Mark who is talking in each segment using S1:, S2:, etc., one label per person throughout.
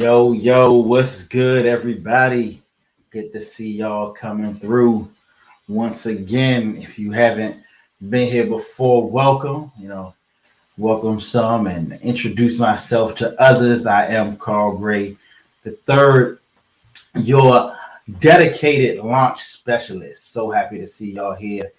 S1: Yo, what's good, everybody? Good to see y'all coming through once again. If you haven't been here before, welcome. Welcome some and introduce myself to others. I am Carl Gray, the third, your dedicated launch specialist. So happy to see y'all here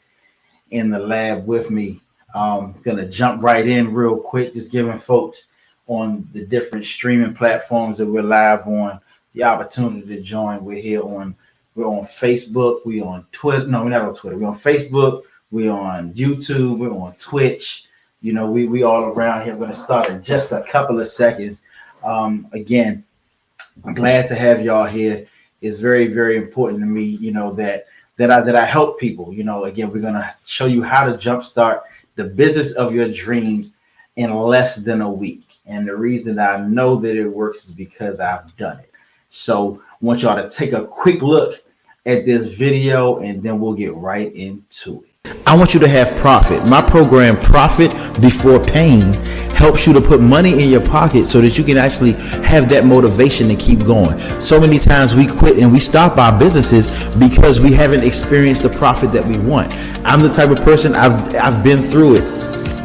S1: in the lab with me. Gonna jump right in real quick, just giving folks on the different streaming platforms that we're live on the opportunity to join. We're on Facebook, we're on Twitter. No, we're not on Twitter. We're on Facebook, we're on YouTube, we're on Twitch. We all around here. We're gonna start in just a couple of seconds. Again, I'm glad to have y'all here. It's very, very important to me, that I help people. Again, we're gonna show you how to jumpstart the business of your dreams in less than a week. And the reason I know that it works is because I've done it. So I want y'all to take a quick look at this video and then we'll get right into it. I want you to have profit. My program, Profit Before Pain, helps you to put money in your pocket so that you can actually have that motivation to keep going. So many times we quit and we stop our businesses because we haven't experienced the profit that we want. I'm the type of person, I've been through it.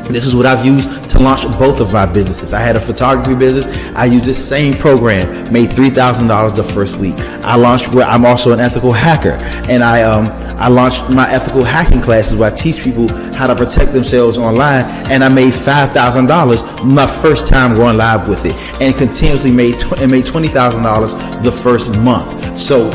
S1: This is what I've used to launch both of my businesses. I had a photography business. I used this same program, made $3,000 the first week. I'm also an ethical hacker, and I launched my ethical hacking classes where I teach people how to protect themselves online, and I made $5,000 my first time going live with it, and continuously made $20,000 the first month. So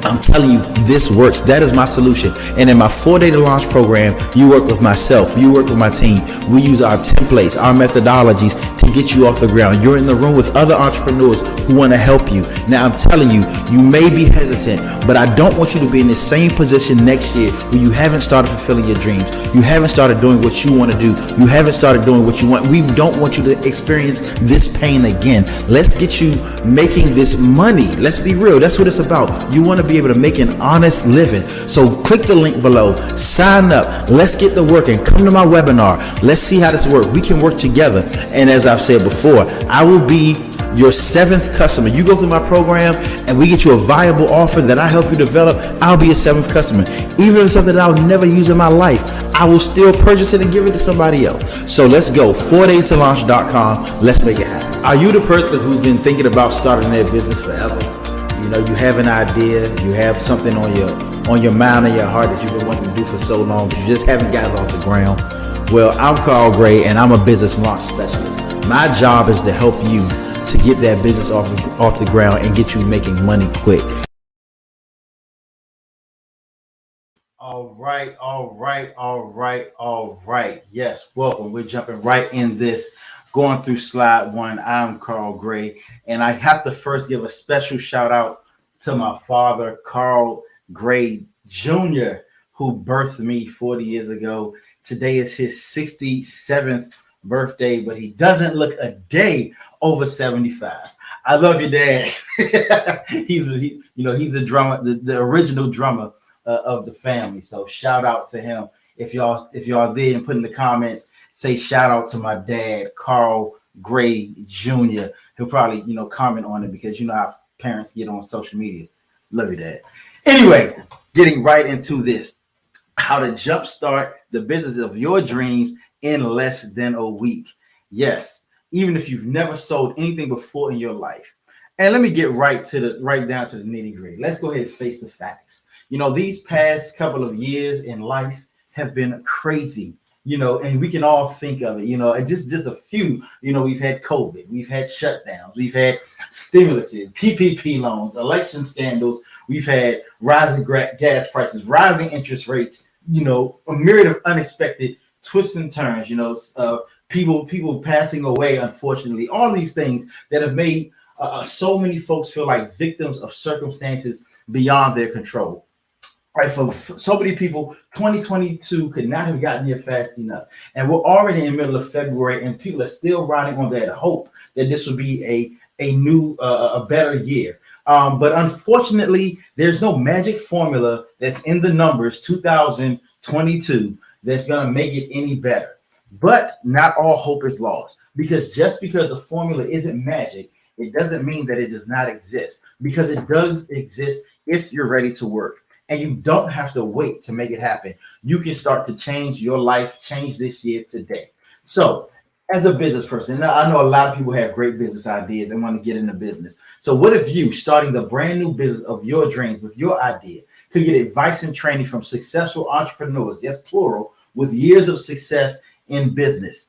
S1: I'm telling you, this works. That is my solution. And in my 4-day to launch program, you work with myself, you work with my team. We use our templates, our methodologies to get you off the ground. You're in the room with other entrepreneurs who want to help you. Now, I'm telling you, you may be hesitant, but I don't want you to be in the same position next year where you haven't started fulfilling your dreams. You haven't started doing what you want to do. You haven't started doing what you want. We don't want you to experience this pain again. Let's get you making this money. Let's be real. That's what it's about. You want to be able to make an honest living. So click the link below, sign up. Let's get to work and come to my webinar. Let's see how this works. We can work together. And as I've said before, I will be your 7th customer. You go through my program and we get you a viable offer that I help you develop. I'll be your 7th customer. Even if it's something that I'll never use in my life, I will still purchase it and give it to somebody else. So let's go. 4daystolaunch.com. Let's make it happen. Are you the person who's been thinking about starting their business forever? You have an idea, you have something on your mind and your heart that you've been wanting to do for so long, but you just haven't got it off the ground. Well, I'm Carl Gray, and I'm a business launch specialist. My job is to help you to get that business off the ground and get you making money quick. All right. Yes, welcome. We're jumping right in this. Going through slide 1, I'm Carl Gray, and I have to first give a special shout out to my father, Carl Gray Jr., who birthed me 40 years ago. Today is his 67th birthday, but he doesn't look a day over 75. I love your dad. He's the drummer, the original drummer of the family. So shout out to him. If y'all there and put in the comments, say shout out to my dad, Carl Gray Jr. He'll probably, comment on it because you know how parents get on social media. Love you, Dad. Anyway, getting right into this, how to jumpstart the business of your dreams in less than a week. Yes, even if you've never sold anything before in your life. And let me get right down to the nitty gritty. Let's go ahead and face the facts. These past couple of years in life have been crazy. And we can all think of it, and just a few, we've had COVID, we've had shutdowns, we've had stimulus, PPP loans, election scandals, we've had rising gas prices, rising interest rates, a myriad of unexpected twists and turns, people passing away, unfortunately, all these things that have made so many folks feel like victims of circumstances beyond their control. Right, for so many people, 2022 could not have gotten here fast enough. And we're already in the middle of February, and people are still riding on that hope that this will be a new, a better year. But unfortunately, there's no magic formula that's in the numbers 2022 that's going to make it any better. But not all hope is lost, because just because the formula isn't magic, it doesn't mean that it does not exist, because it does exist if you're ready to work. And you don't have to wait to make it happen. You can start to change your life, change this year today. So, as a business person, now I know a lot of people have great business ideas and want to get into business. So, what if you, starting the brand new business of your dreams with your idea, could get advice and training from successful entrepreneurs, yes, plural, with years of success in business?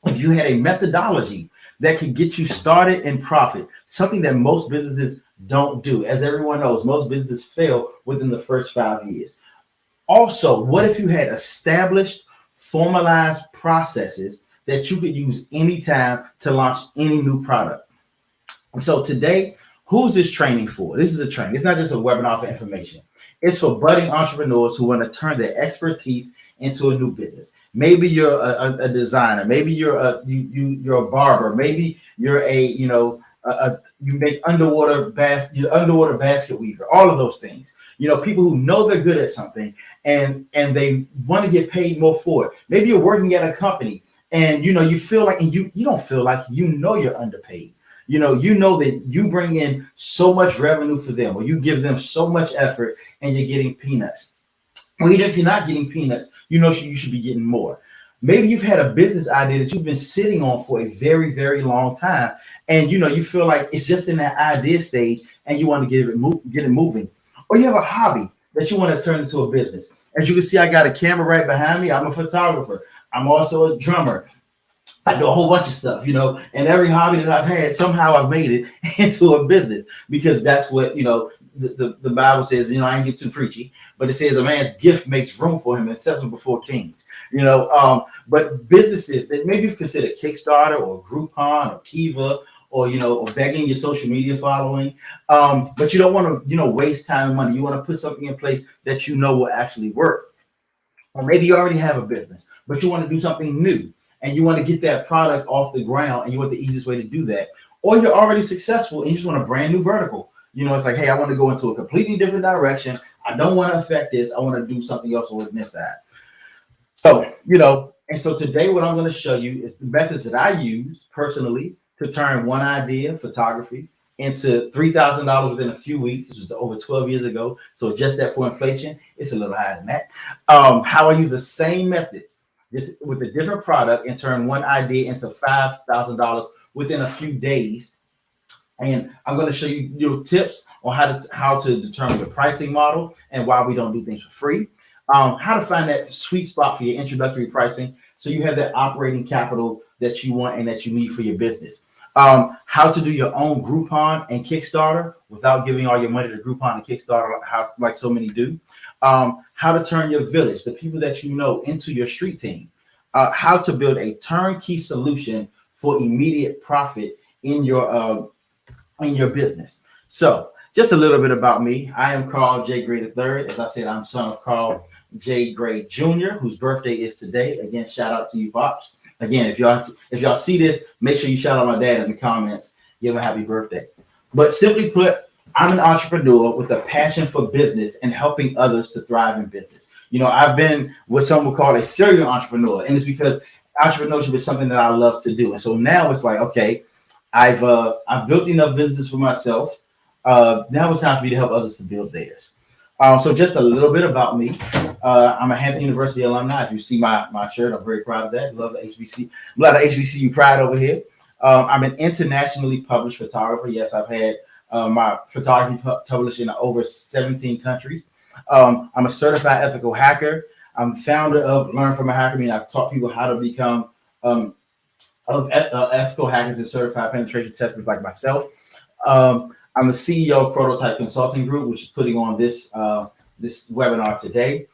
S1: If you had a methodology that could get you started and profit, something that most businesses don't do. As everyone knows, most businesses fail within the first 5 years. Also, what if you had established, formalized processes that you could use anytime to launch any new product? So today, who's this training for? This is a training. It's not just a webinar for information. It's for budding entrepreneurs who want to turn their expertise into a new business. Maybe you're a designer. Maybe you're a barber. Maybe you're you make underwater basket weaver. All of those things. People who know they're good at something and they want to get paid more for it. Maybe you're working at a company and you feel like, and you don't feel like, you're underpaid. You know that you bring in so much revenue for them, or you give them so much effort and you're getting peanuts. Well, even if you're not getting peanuts, you should be getting more. Maybe you've had a business idea that you've been sitting on for a very, very long time. And, you feel like it's just in that idea stage and you want to get it moving. Or you have a hobby that you want to turn into a business. As you can see, I got a camera right behind me. I'm a photographer. I'm also a drummer. I do a whole bunch of stuff, and every hobby that I've had, somehow I've made it into a business, because that's what, the Bible says. I ain't get too preachy, but it says a man's gift makes room for him and sets him before kings, but businesses that maybe you've considered Kickstarter or Groupon or Kiva or begging your social media following, but you don't want to, waste time and money. You want to put something in place that will actually work. Or maybe you already have a business, but you want to do something new. And you want to get that product off the ground, and you want the easiest way to do that. Or you're already successful and you just want a brand new vertical. It's like, hey, I want to go into a completely different direction. I don't want to affect this. I want to do something else on this side. So, and so today what I'm going to show you is the methods that I use personally to turn one idea, photography, into $3,000 within a few weeks. This was over 12 years ago. So just that for inflation, it's a little higher than that. How I use the same methods, just with a different product, and turn one idea into $5,000 within a few days. And I'm going to show you tips on how to determine the pricing model and why we don't do things for free. How to find that sweet spot for your introductory pricing, so you have that operating capital that you want and that you need for your business. How to do your own Groupon and Kickstarter without giving all your money to Groupon and Kickstarter, like so many do. How to turn your village, the people that you know, into your street team. How to build a turnkey solution for immediate profit in your business. So just a little bit about me. I am Carl J. Gray III. As I said, I'm son of Carl J. Gray Jr., whose birthday is today. Again, shout out to you, Pops. Again, if y'all see this, make sure you shout out my dad in the comments. Give him a happy birthday. But simply put, I'm an entrepreneur with a passion for business and helping others to thrive in business. I've been what some would call a serial entrepreneur, and it's because entrepreneurship is something that I love to do. And so now it's like, okay, I've built enough business for myself. Now it's time for me to help others to build theirs. So just a little bit about me. I'm a Hampton University alumni. If you see my shirt, I'm very proud of that. Love the HBC. A lot of HBCU pride over here. I'm an internationally published photographer. Yes, I've had my photography published in over 17 countries. I'm a certified ethical hacker. I'm founder of Learn From a Hacker. I've taught people how to become ethical hackers and certified penetration testers like myself. I'm the CEO of Prototype Consulting Group, which is putting on this webinar today.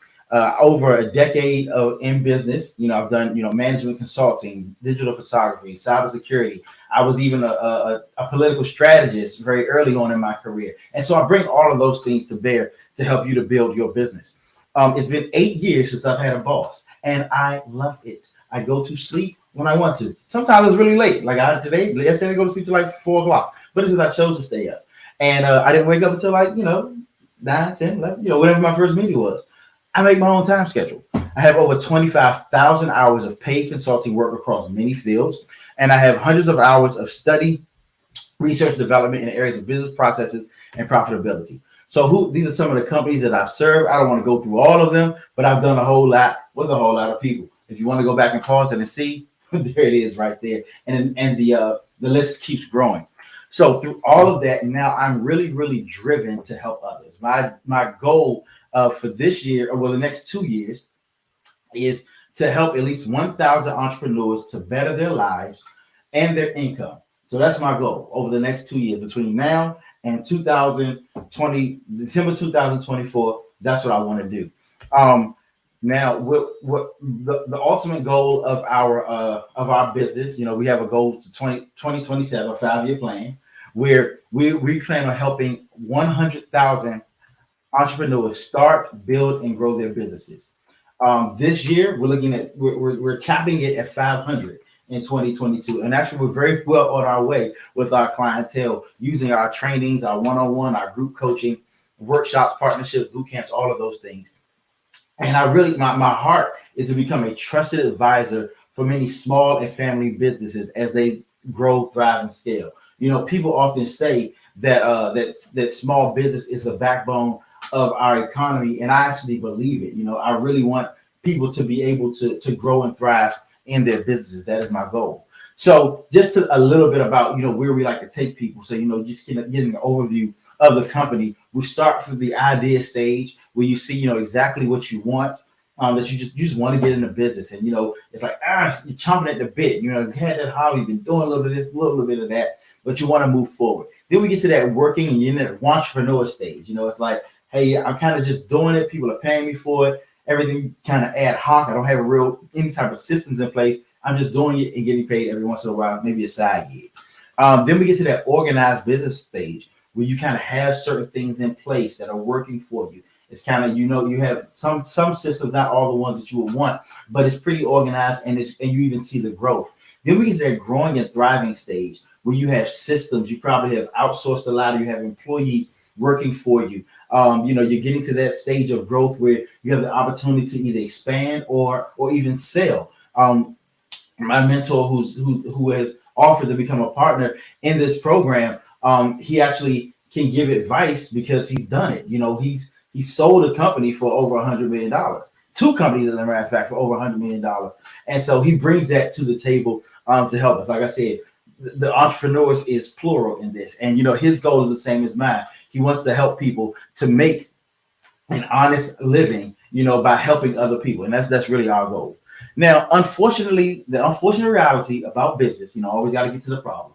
S1: Over a decade in business, I've done management consulting, digital photography, cybersecurity. I was even a political strategist very early on in my career, and so I bring all of those things to bear to help you to build your business. It's been 8 years since I've had a boss, and I love it. I go to sleep when I want to. Sometimes it's really late, like yesterday I go to sleep till like 4 o'clock, but it's because I chose to stay up. And I didn't wake up until 9, 10, 11, whatever my first meeting was. I make my own time schedule. I have over 25,000 hours of paid consulting work across many fields, and I have hundreds of hours of study research development in the areas of business processes and profitability. So these are some of the companies that I've served. I don't want to go through all of them, but I've done a whole lot with a whole lot of people. If you want to go back and pause it and see, there it is right there. And the list keeps growing. So through all of that, now I'm really, really driven to help others. My goal for this year, or well, the next 2 years, is to help at least 1,000 entrepreneurs to better their lives and their income. So that's my goal over the next 2 years, between now and 2020, December 2024. That's what I want to do. Now, what the ultimate goal of our business, we have a goal to 2027, a 5-year plan, where we plan on helping 100,000 entrepreneurs start, build, and grow their businesses. This year, we're capping it at 500 in 2022, and actually we're very well on our way with our clientele, using our trainings, our one-on-one, our group coaching, workshops, partnerships, boot camps, all of those things. And I really, my heart is to become a trusted advisor for many small and family businesses as they grow, thrive, and scale. People often say that small business is the backbone of our economy, and I actually believe it. I really want people to be able to grow and thrive in their businesses. That is my goal. So just a little bit about where we like to take people. So just getting an overview of the company. We start from the idea stage where you see exactly what you want, that you just want to get into business, and it's like you're chomping at the bit. You had that hobby, you've been doing a little bit of this, a little bit of that, but you want to move forward. Then we get to that working and you're in that entrepreneur stage. It's like, hey, I'm kind of just doing it. People are paying me for it. Everything kind of ad hoc. I don't have any type of systems in place. I'm just doing it and getting paid every once in a while, maybe a side gig. Then we get to that organized business stage where you kind of have certain things in place that are working for you. It's kind of, you have some systems, not all the ones that you would want, but it's pretty organized, and you even see the growth. Then we get to that growing and thriving stage where you have systems. You probably have outsourced a lot, or you have employees working for you. You're getting to that stage of growth where you have the opportunity to either expand or even sell. My mentor who has offered to become a partner in this program, he actually can give advice because he's done it. He sold a company for over $100 million, 2 companies, as a matter of fact, for over $100 million. And so he brings that to the table to help us. Like I said, the entrepreneurs is plural in this. And, his goal is the same as mine. He wants to help people to make an honest living, by helping other people. And that's really our goal. Now, unfortunately, the unfortunate reality about business, always got to get to the problem,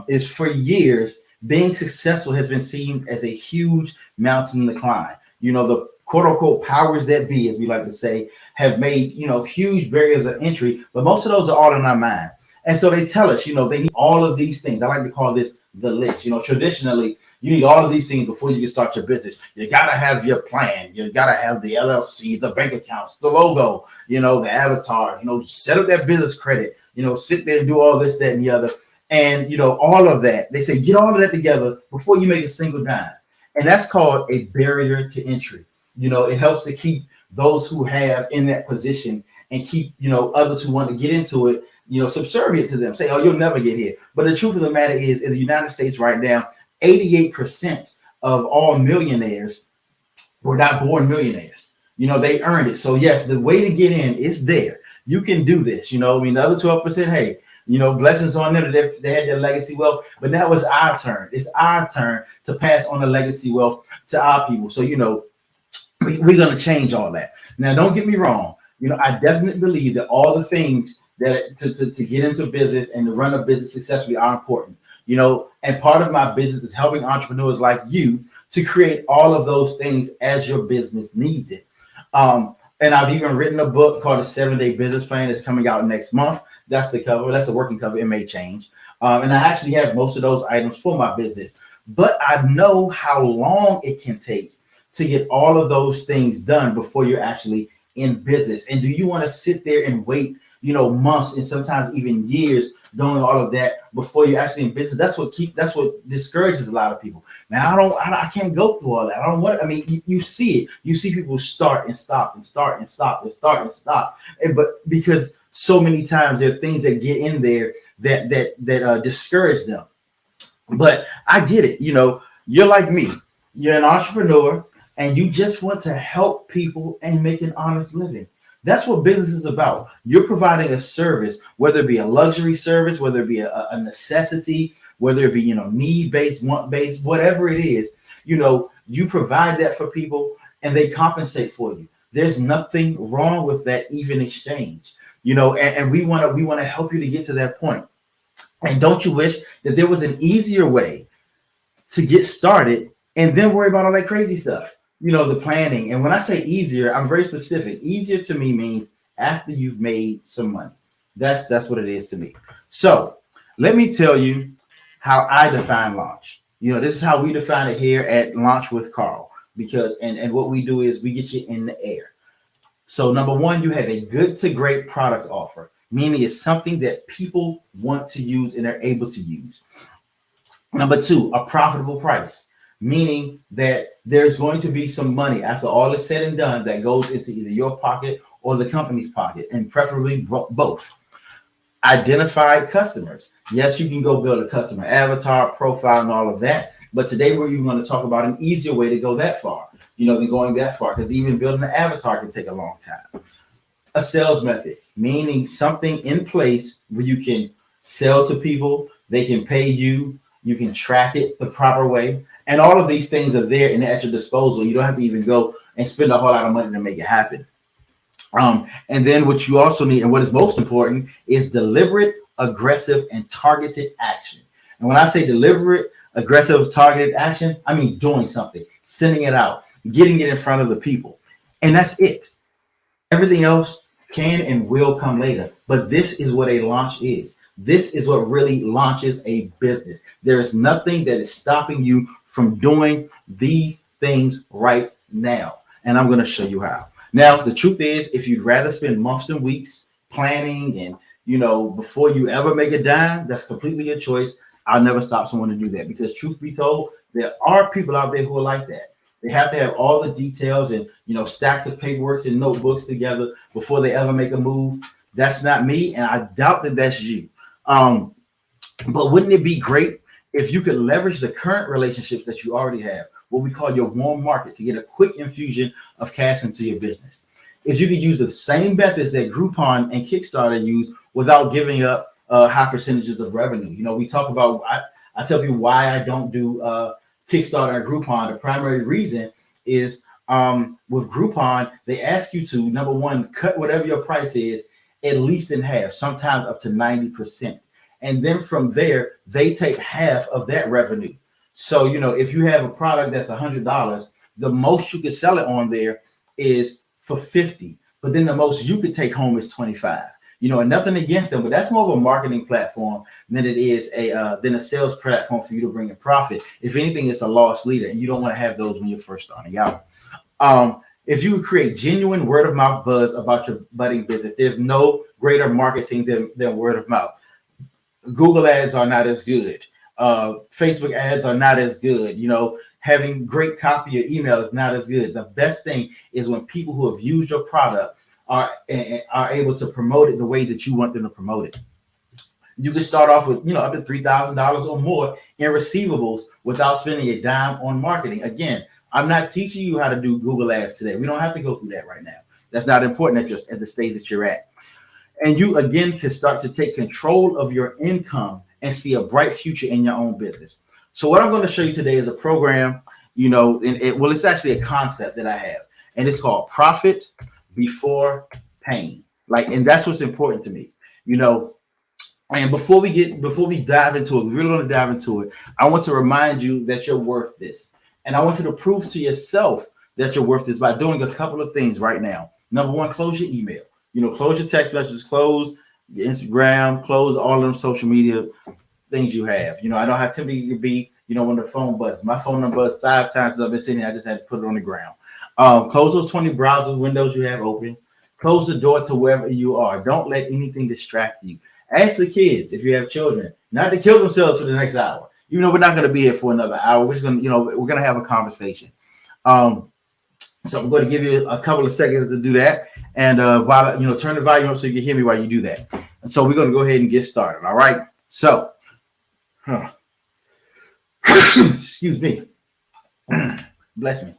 S1: is for years, being successful has been seen as a huge mountain to climb. The quote unquote powers that be, as we like to say, have made, huge barriers of entry, but most of those are all in our mind. And so they tell us, they need all of these things. I like to call this the list. Traditionally, you need all of these things before you can start your business. You got to have your plan. You got to have the LLC, the bank accounts, the logo, the avatar, set up that business credit, sit there and do all this, that, and the other. And, all of that, they say, get all of that together before you make a single dime. And that's called a barrier to entry. It helps to keep those who have in that position and keep, others who want to get into it, subservient to them. Say, oh, you'll never get here. But the truth of the matter is, in the United States right now, 88% of all millionaires were not born millionaires. They earned it. So yes, the way to get in is there. You can do this. The other 12%, hey, blessings on them. They had their legacy wealth, but now it's our turn. It's our turn to pass on the legacy wealth to our people. So, we're going to change all that. Now, don't get me wrong. I definitely believe that all the things that to get into business and to run a business successfully are important. And part of my business is helping entrepreneurs like you to create all of those things as your business needs it. And I've even written a book called The 7-Day Business Plan that's coming out next month. That's the cover. That's the working cover. It may change. And I actually have most of those items for my business. But I know how long it can take to get all of those things done before you're actually in business. And do you want to sit there and wait, months and sometimes even years doing all of that before you're actually in business? That's what discourages a lot of people. Now, I can't go through all that. You see it. You see people start and stop and start and stop and start and stop. But because so many times there are things that get in there that discourage them. But I get it. You're like me. You're an entrepreneur and you just want to help people and make an honest living. That's what business is about. You're providing a service, whether it be a luxury service, whether it be a necessity, whether it be, need-based, want-based, whatever it is, you provide that for people and they compensate for you. There's nothing wrong with that even exchange, and we want to help you to get to that point. And don't you wish that there was an easier way to get started and then worry about all that crazy stuff, the planning? And when I say easier, I'm very specific. Easier to me means after you've made some money. That's what it is to me. So let me tell you how I define launch. This is how we define it here at Launch with Carl, because and what we do is we get you in the air. So number one, you have a good to great product offer, meaning it's something that people want to use and are able to use. Number two, a profitable price, meaning that there's going to be some money after all is said and done that goes into either your pocket or the company's pocket, and preferably both. Identified customers. Yes, you can go build a customer avatar, profile, and all of that. But today we're even going to talk about an easier way to go that far, than going that far, because even building an avatar can take a long time. A sales method, meaning something in place where you can sell to people, they can pay you, you can track it the proper way. And all of these things are there and at your disposal. You don't have to even go and spend a whole lot of money to make it happen. And then what you also need, and what is most important, is deliberate, aggressive, and targeted action. And when I say deliberate, aggressive, targeted action, I mean doing something, sending it out, getting it in front of the people. And that's it. Everything else can and will come later. But this is what a launch is. This is what really launches a business. There is nothing that is stopping you from doing these things right now. And I'm going to show you how. Now, the truth is, if you'd rather spend months and weeks planning and, before you ever make a dime, that's completely your choice. I'll never stop someone to do that, because truth be told, there are people out there who are like that. They have to have all the details and, stacks of paperwork and notebooks together before they ever make a move. That's not me, and I doubt that that's you. But wouldn't it be great if you could leverage the current relationships that you already have, what we call your warm market, to get a quick infusion of cash into your business? If you could use the same methods that Groupon and Kickstarter use without giving up high percentages of revenue. We talk about, I tell people why I don't do Kickstarter and Groupon. The primary reason is with Groupon, they ask you to, number one, cut whatever your price is at least in half, sometimes up to 90%. And then from there, they take half of that revenue. So, if you have a product that's $100, the most you could sell it on there is for $50. But then the most you could take home is $25. And nothing against them, but that's more of a marketing platform than it is a sales platform for you to bring in profit. If anything, it's a loss leader, and you don't want to have those when you're first starting out. If you create genuine word of mouth buzz about your budding business, there's no greater marketing than word of mouth. Google ads are not as good. Facebook ads are not as good. Having great copy of email is not as good. The best thing is when people who have used your product are able to promote it the way that you want them to promote it. You can start off with, up to $3,000 or more in receivables without spending a dime on marketing. Again, I'm not teaching you how to do Google ads today. We don't have to go through that right now. That's not important at the stage that you're at. And you, again, can start to take control of your income and see a bright future in your own business. So what I'm going to show you today is a program, it's actually a concept that I have, and it's called Profit Before Pain. And that's what's important to me, And before we dive into it, we really want to dive into it. I want to remind you that you're worth this. And I want you to prove to yourself that you're worth this by doing a couple of things right now. Number one, close your email. Close your text messages, close your Instagram, close all of them social media things you have. I know how tempting you can be, when the phone buzzes. My phone number buzzed 5 times since I've been sitting here. I just had to put it on the ground. Close those 20 browser windows you have open. Close the door to wherever you are. Don't let anything distract you. Ask the kids, if you have children, not to kill themselves for the next hour. We're not going to be here for another hour. We're just going to, we're going to have a conversation. So I'm going to give you a couple of seconds to do that. And while turn the volume up so you can hear me while you do that. And so we're going to go ahead and get started. All right. So, Excuse me. Bless me.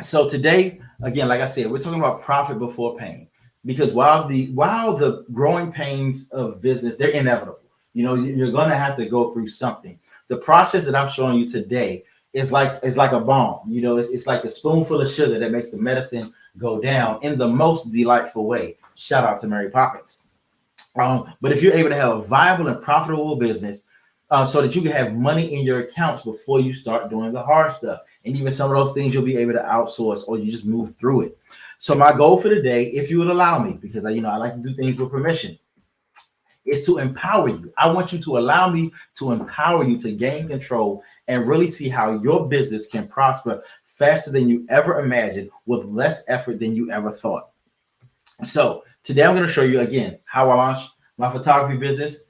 S1: So today, again, like I said, we're talking about profit before pain, because while the growing pains of business, they're inevitable. You're going to have to go through something. The process that I'm showing you today is like a bomb. It's like a spoonful of sugar that makes the medicine go down in the most delightful way. Shout out to Mary Poppins. But if you're able to have a viable and profitable business, so that you can have money in your accounts before you start doing the hard stuff, and even some of those things you'll be able to outsource, or you just move through it. So my goal for today, if you would allow me, because I like to do things with permission, is to empower you. I want you to allow me to empower you to gain control and really see how your business can prosper faster than you ever imagined, with less effort than you ever thought. So today I'm going to show you again how I launched my photography business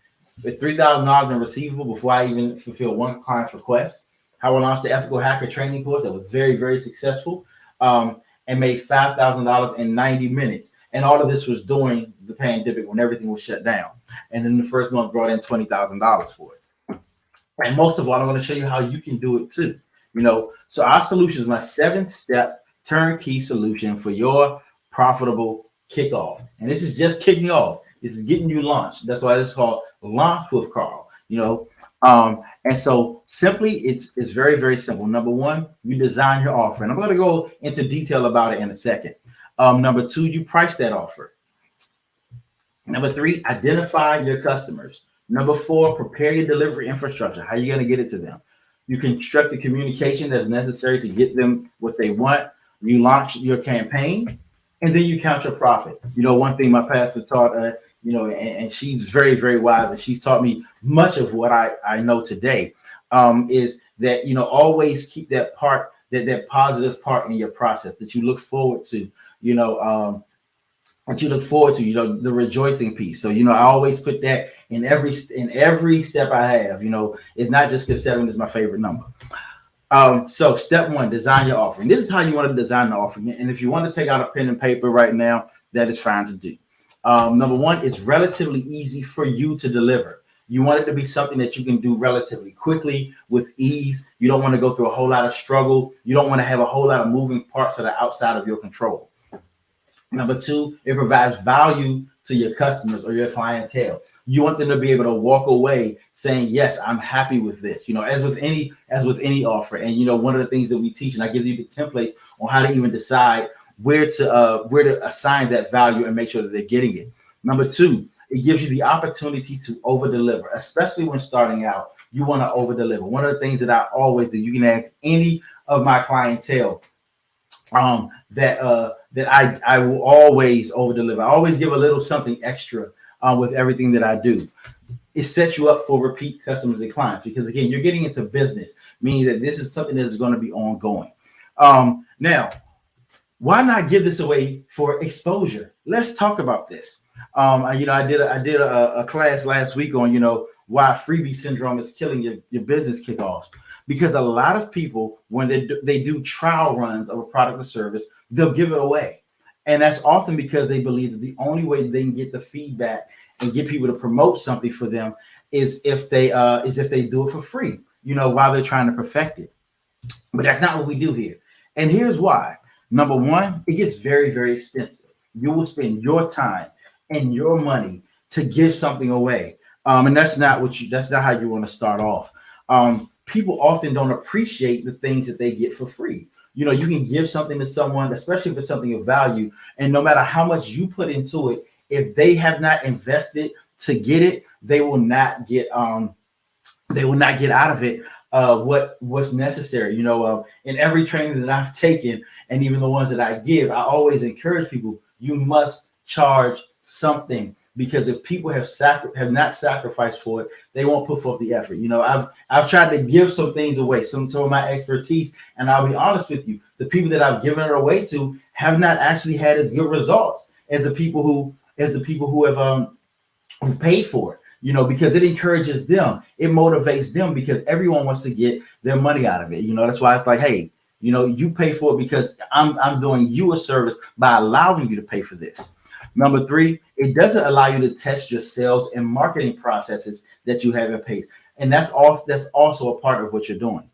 S1: with $3,000 in receivable before I even fulfilled one client's request. How I launched the ethical hacker training course that was very, very successful, and made $5,000 in 90 minutes. And all of this was during the pandemic when everything was shut down. And then the first month brought in $20,000 for it. And most of all, I'm going to show you how you can do it too. So our solution is my 7-step turnkey solution for your profitable kickoff. And this is just kicking off. This is getting you launched. That's why it's called Launch with Carl. And so simply, it's very, very simple. Number one, you design your offer. And I'm going to go into detail about it in a second. Number two, you price that offer. Number three, identify your customers. Number four, prepare your delivery infrastructure. How are you going to get it to them? You construct the communication that's necessary to get them what they want. You launch your campaign, and then you count your profit. One thing my pastor taught, and she's very, very wise, and she's taught me much of what I know today, is that, always keep that part, that positive part in your process that you look forward to, the rejoicing piece. So, I always put that in every step I have. It's not just because 7 is my favorite number. So step one, design your offering. This is how you want to design the offering. And if you want to take out a pen and paper right now, that is fine to do. Number one, it's relatively easy for you to deliver. You want it to be something that you can do relatively quickly with ease. You don't want to go through a whole lot of struggle. You don't want to have a whole lot of moving parts that are outside of your control. Number two, it provides value to your customers or your clientele. You want them to be able to walk away saying, yes, I'm happy with this, as with any offer. And, one of the things that we teach, and I give you the templates on how to even decide where to assign that value and make sure that they're getting it. Number two, it gives you the opportunity to over deliver, especially when starting out. You want to over deliver. One of the things that I always do, you can ask any of my clientele, that I will always over deliver. I always give a little something extra with everything that I do. It sets you up for repeat customers and clients, because again, you're getting into business, meaning that this is something that is going to be ongoing. Now, why not give this away for exposure? Let's talk about this. I did a class last week on, why freebie syndrome is killing your business kickoffs. Because a lot of people, when they do trial runs of a product or service, they'll give it away. And that's often because they believe that the only way they can get the feedback and get people to promote something for them is if they do it for free, while they're trying to perfect it. But that's not what we do here. And here's why. Number one, it gets very, very expensive. You will spend your time and your money to give something away. And that's not how you want to start off. People often don't appreciate the things that they get for free. You can give something to someone, especially if it's something of value, and no matter how much you put into it, if they have not invested to get it, they will not get out of it what's necessary. In every training that I've taken, and even the ones that I give, I always encourage people, you must charge something. Because if people have not sacrificed for it, they won't put forth the effort. I've tried to give some things away, some of my expertise, and I'll be honest with you, the people that I've given it away to have not actually had as good results as the people who have who've paid for it. Because it encourages them, it motivates them, because everyone wants to get their money out of it. That's why it's like, hey, you pay for it because I'm doing you a service by allowing you to pay for this. Number three, it doesn't allow you to test your sales and marketing processes that you have in place. And that's also a part of what you're doing.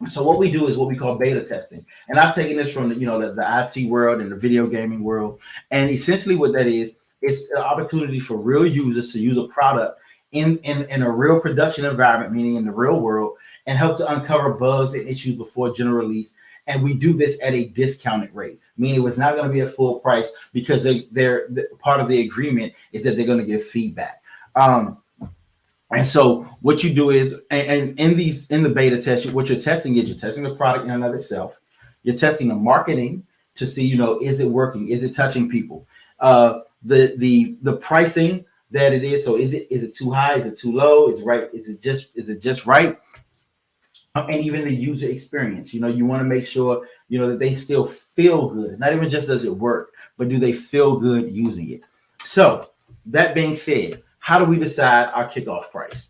S1: So what we do is what we call beta testing. And I've taken this from the IT world and the video gaming world. And essentially what that is, it's an opportunity for real users to use a product in a real production environment, meaning in the real world, and help to uncover bugs and issues before general release. And we do this at a discounted rate, meaning it's not going to be a full price, because they're part of the agreement is that they're going to give feedback. And so what you do is, and in the beta test, what you're testing the product in and of itself. You're testing the marketing to see, is it working? Is it touching people? The pricing that it is. So is it too high? Is it too low? Is it right? Is it just right? And even the user experience, you want to make sure, that they still feel good. Not even just does it work, but do they feel good using it? So that being said, how do we decide our kickoff price?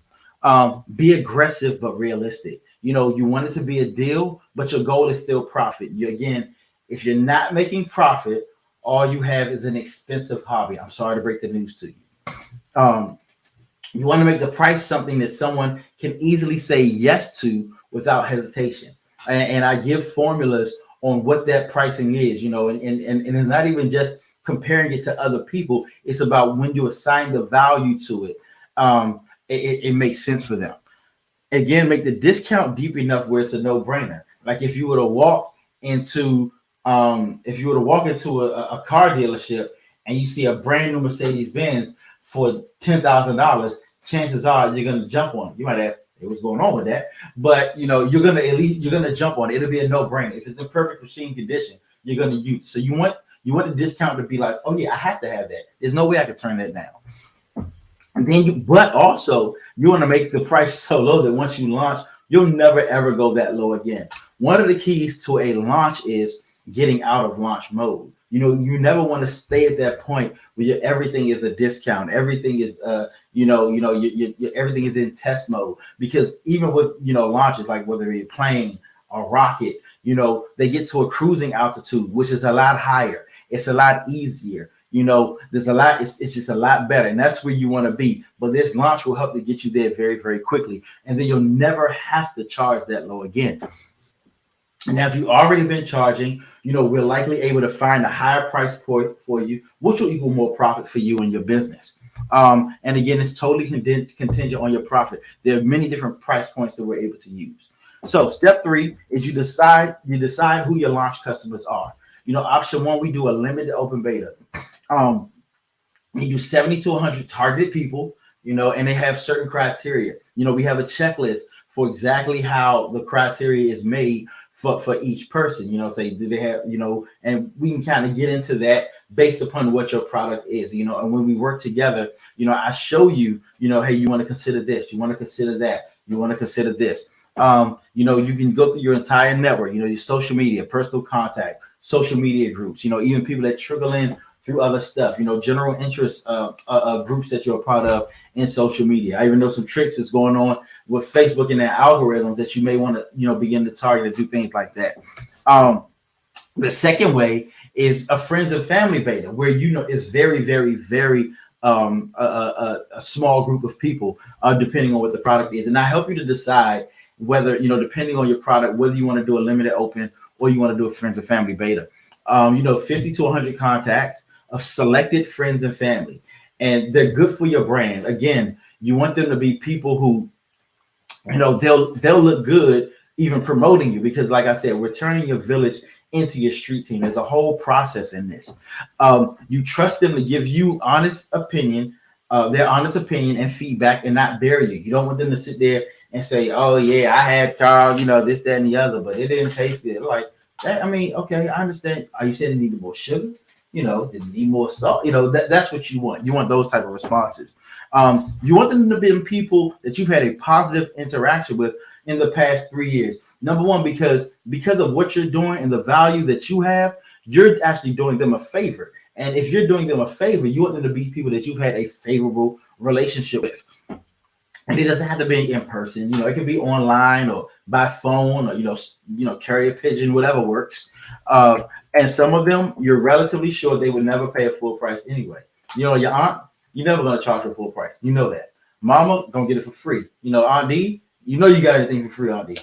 S1: Be aggressive, but realistic. You want it to be a deal, but your goal is still profit. If you're not making profit, all you have is an expensive hobby. I'm sorry to break the news to you. You want to make the price something that someone can easily say yes to without hesitation. And I give formulas on what that pricing is, and it's not even just comparing it to other people. It's about when you assign the value to it, it makes sense for them. Again, make the discount deep enough where it's a no-brainer. Like if you were to walk into a car dealership and you see a brand new Mercedes-Benz for $10,000, chances are you're going to jump on it. You might ask, hey, what's going on with that? But you're going to jump on it. It'll be a no-brainer. If it's in perfect machine condition, you're going to use it. So you want the discount to be like, oh yeah, I have to have that. There's no way I could turn that down. And then but also you want to make the price so low that once you launch, you'll never ever go that low again. One of the keys to a launch is getting out of launch mode. You never want to stay at that point where everything is a discount. Everything is everything is in test mode, because even with launches, like whether it's a plane or rocket, they get to a cruising altitude, which is a lot higher. It's a lot easier. There's a lot. It's just a lot better, and that's where you want to be. But this launch will help to get you there very, very quickly, and then you'll never have to charge that low again. Now, if you've already been charging, we're likely able to find a higher price point for you, which will equal more profit for you and your business. And again, it's totally contingent on your profit. There are many different price points that we're able to use. So step 3 is you decide who your launch customers are. Option 1, we do a limited open beta. You do 70 to 100 targeted people, and they have certain criteria. We have a checklist for exactly how the criteria is made for each person. Say, do they have, and we can kind of get into that based upon what your product is, and when we work together, I show you, hey, you want to consider this, you want to consider that, you want to consider this. You can go through your entire network, your social media, personal contact, social media groups, even people that trickle in through other stuff, general interest groups that you're a part of in social media. I even know some tricks that's going on with Facebook and their algorithms that you may want to, begin to target and do things like that. The second way is a friends and family beta, where it's very, very, very a small group of people, depending on what the product is. And I help you to decide whether, depending on your product, whether you want to do a limited open or you want to do a friends and family beta. 50 to 100 contacts of selected friends and family, and they're good for your brand. Again, you want them to be people who, they'll look good even promoting you, because like I said, we're turning your village into your street team. There's a whole process in this. You trust them to give you their honest opinion and feedback, and not bury you. You don't want them to sit there and say, oh yeah, I had Carl, this, that, and the other, but it didn't taste good. Like, okay, I understand. Are you saying it needed more sugar? Did it need more salt? That's what you want. You want those type of responses. You want them to be people that you've had a positive interaction with in the past 3 years. Number one, because of what you're doing and the value that you have, you're actually doing them a favor. And if you're doing them a favor, you want them to be people that you've had a favorable relationship with. And it doesn't have to be in person. It can be online or by phone or, carrier pigeon, whatever works. And some of them, you're relatively sure they would never pay a full price anyway. Your aunt, you're never going to charge her full price. You know that. Mama gonna get it for free. Aunt D, you got everything for free, Aunt D.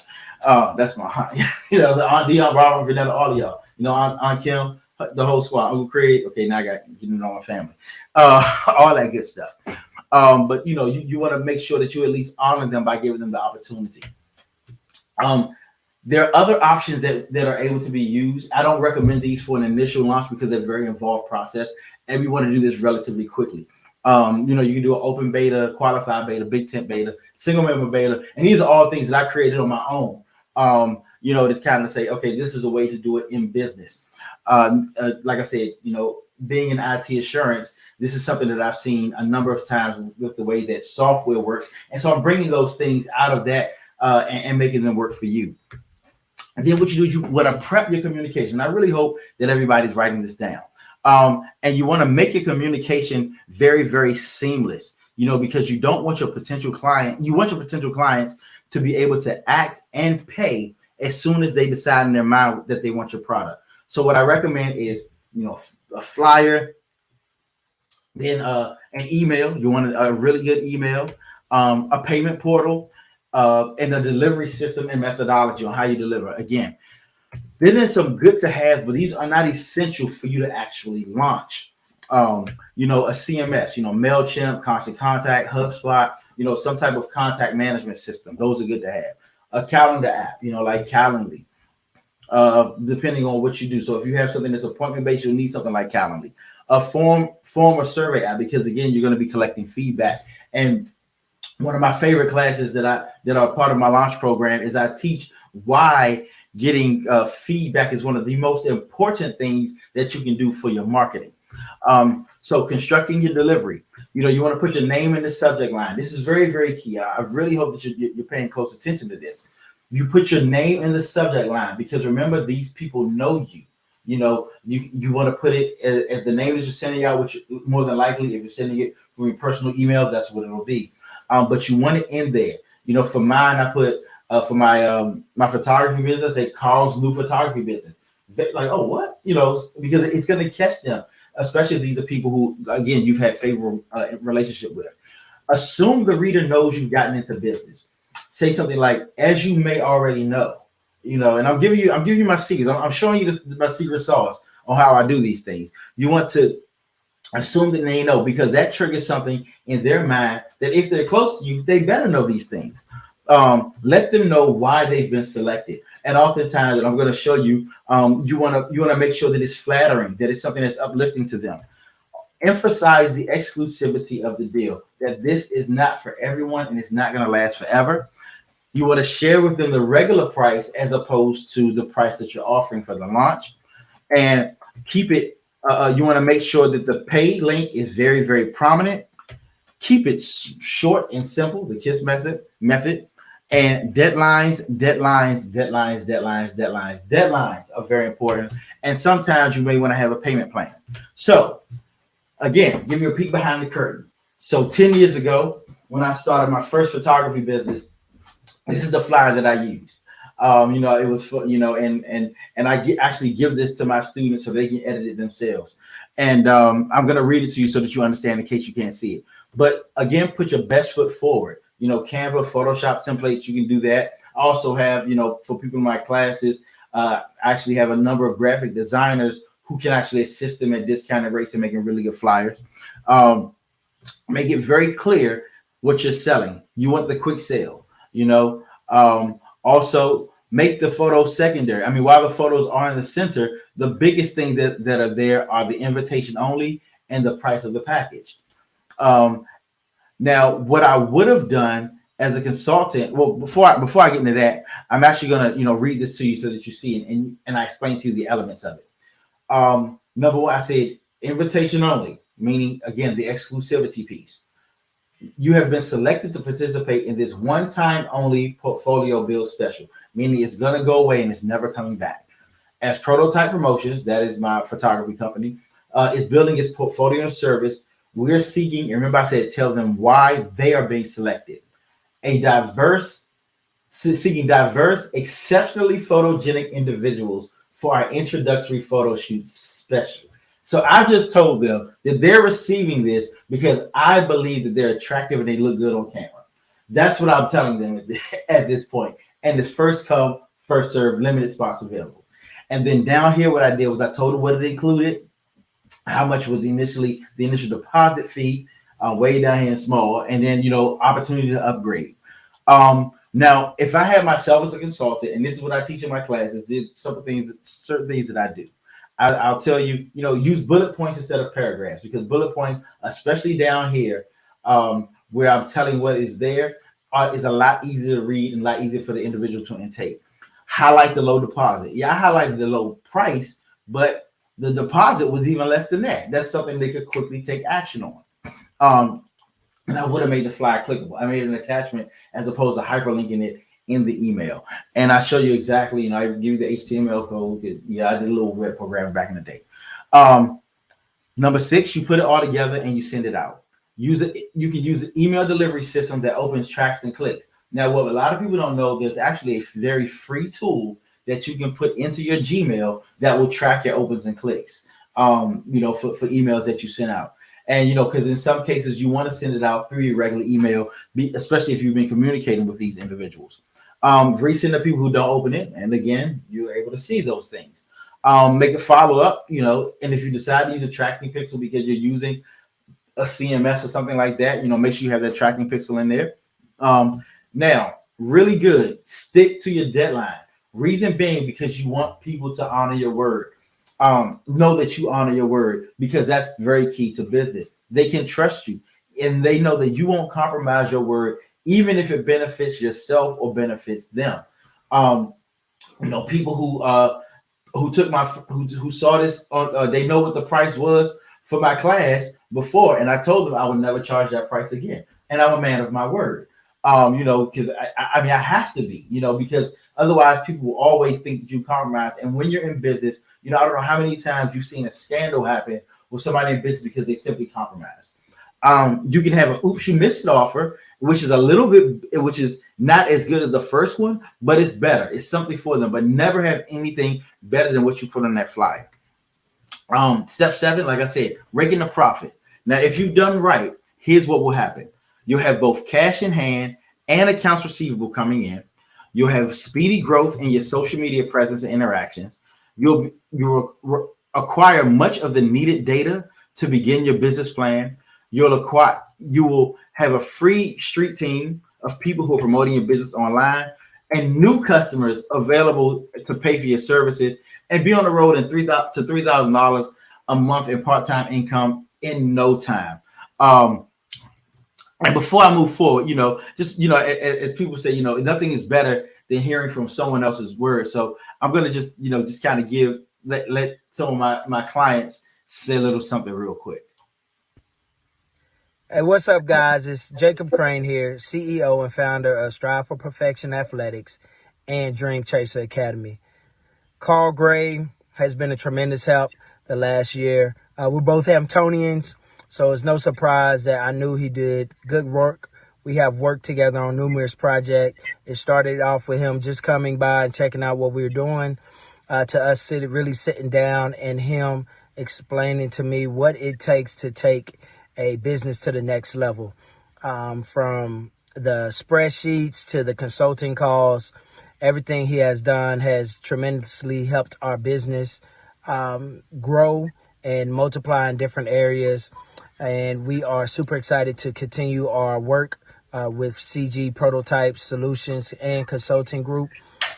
S1: That's my aunt. The Aunt D, Aunt Robert, Vanetta, all of y'all. Aunt Kim, the whole squad. Uncle Craig. Okay, now I got getting on my family. All that good stuff. But you want to make sure that you at least honor them by giving them the opportunity. There are other options that are able to be used. I don't recommend these for an initial launch because they're a very involved process, and we want to do this relatively quickly. You can do an open beta, qualified beta, big tent beta, single member beta, and these are all things that I created on my own. To kind of say, okay, this is a way to do it in business. Like I said, being in IT assurance, this is something that I've seen a number of times with the way that software works, and so I'm bringing those things out of that and making them work for you. And then what you do, you want to prep your communication. I really hope that everybody's writing this down. And you want to make your communication very, very seamless, because you don't want your potential clients to be able to act and pay as soon as they decide in their mind that they want your product. So what I recommend is, a flyer, then an email. You want a really good email, a payment portal, and a delivery system and methodology on how you deliver. Again, there's some good to have, but these are not essential for you to actually launch. A CMS, MailChimp, Constant Contact, HubSpot, some type of contact management system. Those are good to have. A calendar app, like Calendly, depending on what you do. So if you have something that's appointment-based, you'll need something like Calendly. A form or survey app, because again, you're going to be collecting feedback. And one of my favorite classes that are part of my launch program is I teach why getting feedback is one of the most important things that you can do for your marketing. So constructing your delivery, you want to put your name in the subject line. This is very, very key. I really hope that you're paying close attention to this. You put your name in the subject line because remember, these people know you. You want to put it as the name that you're sending out, which more than likely, if you're sending it from your personal email, that's what it'll be. But you want it in there. For mine, I put for my photography business, say Carl's new photography business. Like, oh, what? Because it's going to catch them, especially if these are people who, again, you've had favorable relationship with. Assume the reader knows you've gotten into business. Say something like, as you may already know, and I'm giving you my secrets. I'm showing you my secret sauce on how I do these things. You want to assume that they know, because that triggers something in their mind that if they're close to you, they better know these things. Let them know why they've been selected. And oftentimes, and I'm going to show you, you want to make sure that it's flattering, that it's something that's uplifting to them. Emphasize the exclusivity of the deal, that this is not for everyone and it's not going to last forever. You want to share with them the regular price as opposed to the price that you're offering for the launch, and keep it. You want to make sure that the pay link is very, very prominent. Keep it short and simple, the KISS method, and deadlines are very important. And sometimes you may want to have a payment plan. So again, give you a peek behind the curtain. So 10 years ago, when I started my first photography business, this is the flyer that I used. It was for, and I actually give this to my students so they can edit it themselves. And I'm going to read it to you so that you understand in case you can't see it. But again, put your best foot forward. Canva, Photoshop templates, you can do that. I also have, for people in my classes, I actually have a number of graphic designers who can actually assist them at discounted rates and making really good flyers. Make it very clear what you're selling. You want the quick sale. Also make the photos secondary. I mean, while the photos are in the center, the biggest thing that are there are the invitation only and the price of the package. Now, what I would have done as a consultant, well, before I get into that, I'm actually gonna read this to you so that you see it, and I explain to you the elements of it. Number one, I said invitation only, meaning again the exclusivity piece. You have been selected to participate in this one-time only portfolio build special, meaning it's going to go away and it's never coming back. As Prototype Promotions, that is my photography company, is building its portfolio and service, we're seeking, and remember I said, tell them why they are being selected. Seeking diverse, exceptionally photogenic individuals for our introductory photo shoot special. So I just told them that they're receiving this because I believe that they're attractive and they look good on camera. That's what I'm telling them at this point. And it's first come, first serve, limited spots available. And then down here, what I did was I told them what it included, how much was initially the initial deposit fee, way down here in small, and then opportunity to upgrade. Now, if I had myself as a consultant, and this is what I teach in my classes, there's certain things that I do. I'll tell you, use bullet points instead of paragraphs, because bullet points, especially down here, where I'm telling what is there, is a lot easier to read and a lot easier for the individual to intake. Highlight the low deposit. Yeah, I highlighted the low price, but the deposit was even less than that. That's something they could quickly take action on. And I would have made the flyer clickable. I made an attachment as opposed to hyperlinking it in the email. And I show you exactly, I give you the HTML code. Yeah, I did a little web program back in the day. Number 6, you put it all together and you send it out. You can use an email delivery system that opens tracks and clicks. Now, what a lot of people don't know, there's actually a very free tool that you can put into your Gmail that will track your opens and clicks, for emails that you send out. And, because in some cases you want to send it out through your regular email, especially if you've been communicating with these individuals. Resend to people who don't open it. And again, you're able to see those things. Make a follow up, and if you decide to use a tracking pixel because you're using a CMS or something like that, make sure you have that tracking pixel in there. Now, really good. Stick to your deadline. Reason being, because you want people to honor your word. Know that you honor your word, because that's very key to business. They can trust you, and they know that you won't compromise your word, even if it benefits yourself or benefits them. People who saw this on, they know what the price was for my class before, and I told them I would never charge that price again. And I'm a man of my word. Because I have to be, because otherwise people will always think that you compromise. And when you're in business, I don't know how many times you've seen a scandal happen with somebody in business because they simply compromise. You can have an oops, you missed it offer, which is which is not as good as the first one, but it's better. It's something for them, but never have anything better than what you put on that flyer. Step 7, like I said, raking the profit. Now, if you've done right, here's what will happen. You'll have both cash in hand and accounts receivable coming in. You'll have speedy growth in your social media presence and interactions. You'll acquire much of the needed data to begin your business plan. You will have a free street team of people who are promoting your business online, and new customers available to pay for your services, and be on the road in $3,000 to $3,000 a month in part-time income in no time. And before I move forward, as people say, nothing is better than hearing from someone else's words. So I'm going to just kind of let some of my clients say a little something real quick.
S2: Hey, what's up, guys? It's Jacob Crane here, CEO and founder of Strive for Perfection Athletics and Dream Chaser Academy. Carl Gray has been a tremendous help the last year. We're both Hamptonians, so it's no surprise that I knew he did good work. We have worked together on numerous projects. It started off with him just coming by and checking out what we were doing, to us sitting down and him explaining to me what it takes to take a business to the next level, from the spreadsheets to the consulting calls. Everything he has done has tremendously helped our business grow and multiply in different areas. And we are super excited to continue our work with CG Prototype Solutions and Consulting Group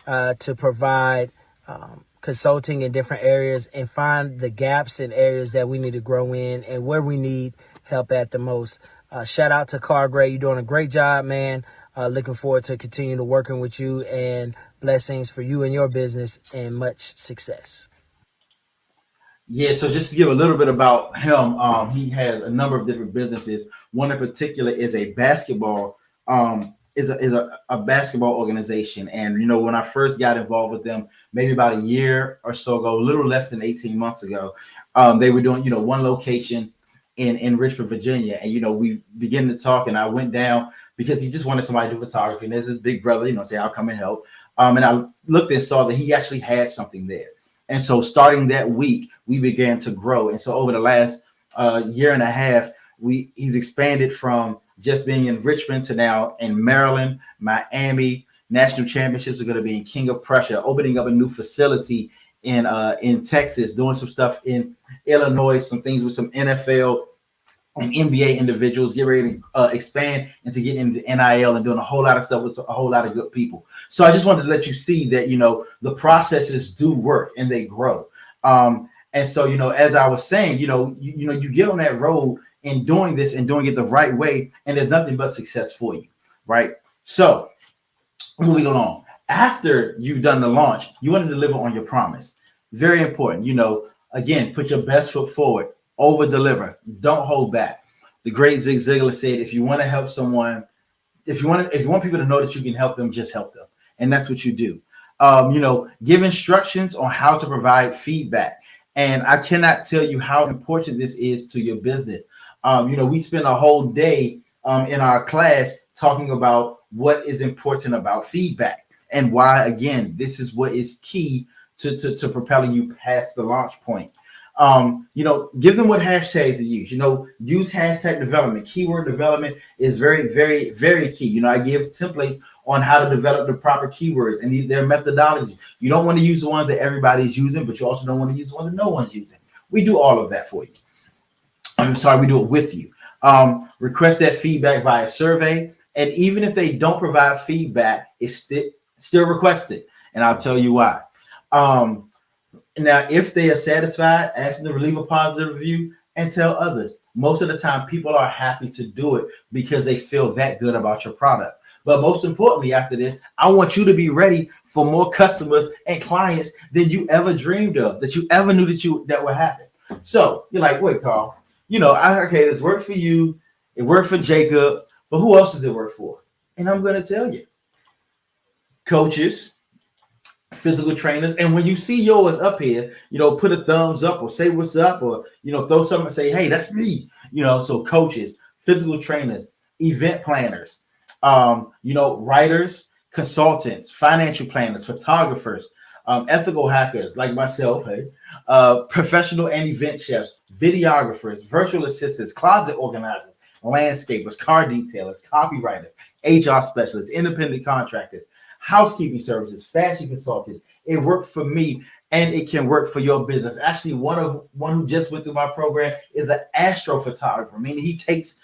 S2: to provide consulting in different areas and find the gaps in areas that we need to grow in and where we need help at the most. Shout out to Carl Gray. You're doing a great job, man. Looking forward to continuing to working with you, and blessings for you and your business and much success.
S1: Yeah, so just to give a little bit about him, he has a number of different businesses. One in particular is a basketball, is a basketball organization. And when I first got involved with them, maybe about a year or so ago, a little less than 18 months ago, they were doing one location in Richmond, Virginia, and we began to talk, and I went down because he just wanted somebody to do photography, and there's his big brother, say I'll come and help. And I looked and saw that he actually had something there. And so starting that week, we began to grow. And so over the last year and a half, he's expanded from just being in Richmond to now in Maryland, Miami. National championships are going to be in King of Prussia, opening up a new facility in Texas, doing some stuff in Illinois, some things with some NFL and NBA individuals, get ready to expand and to get into NIL and doing a whole lot of stuff with a whole lot of good people. So I just wanted to let you see that, the processes do work and they grow. And so, as I was saying, you get on that road in doing this and doing it the right way, and there's nothing but success for you, right? So moving along, after you've done the launch, you want to deliver on your promise. Very important. Again, put your best foot forward. Over deliver. Don't hold back. The great Zig Ziglar said, if you want to help someone, if you want people to know that you can help them, just help them. And that's what you do. Give instructions on how to provide feedback. And I cannot tell you how important this is to your business. We spend a whole day in our class talking about what is important about feedback and why, again, this is what is key to propelling you past the launch point. Give them what hashtags to use. Use hashtag development. Keyword development is very, very, very key. I give templates on how to develop the proper keywords and their methodology. You don't want to use the ones that everybody's using, but you also don't want to use the ones that no one's using. We do all of that for you. We do it with you. Request that feedback via survey. And even if they don't provide feedback, it's still requested. And I'll tell you why. Now, if they are satisfied, ask them to leave a positive review and tell others. Most of the time, people are happy to do it because they feel that good about your product. But most importantly, after this, I want you to be ready for more customers and clients than you ever dreamed of, that you ever knew that would happen. So you're like, wait, Carl, okay, this worked for you. It worked for Jacob, but who else does it work for? And I'm going to tell you, coaches, physical trainers. And when you see yours up here, put a thumbs up or say what's up or, throw something and say, hey, that's me. So coaches, physical trainers, event planners, writers, consultants, financial planners, photographers, ethical hackers like myself, professional and event chefs, videographers, virtual assistants, closet organizers, landscapers, car detailers, copywriters, HR specialists, independent contractors, housekeeping services, fashion consultants. It worked for me and it can work for your business. Actually, one who just went through my program is an astrophotographer, meaning he takes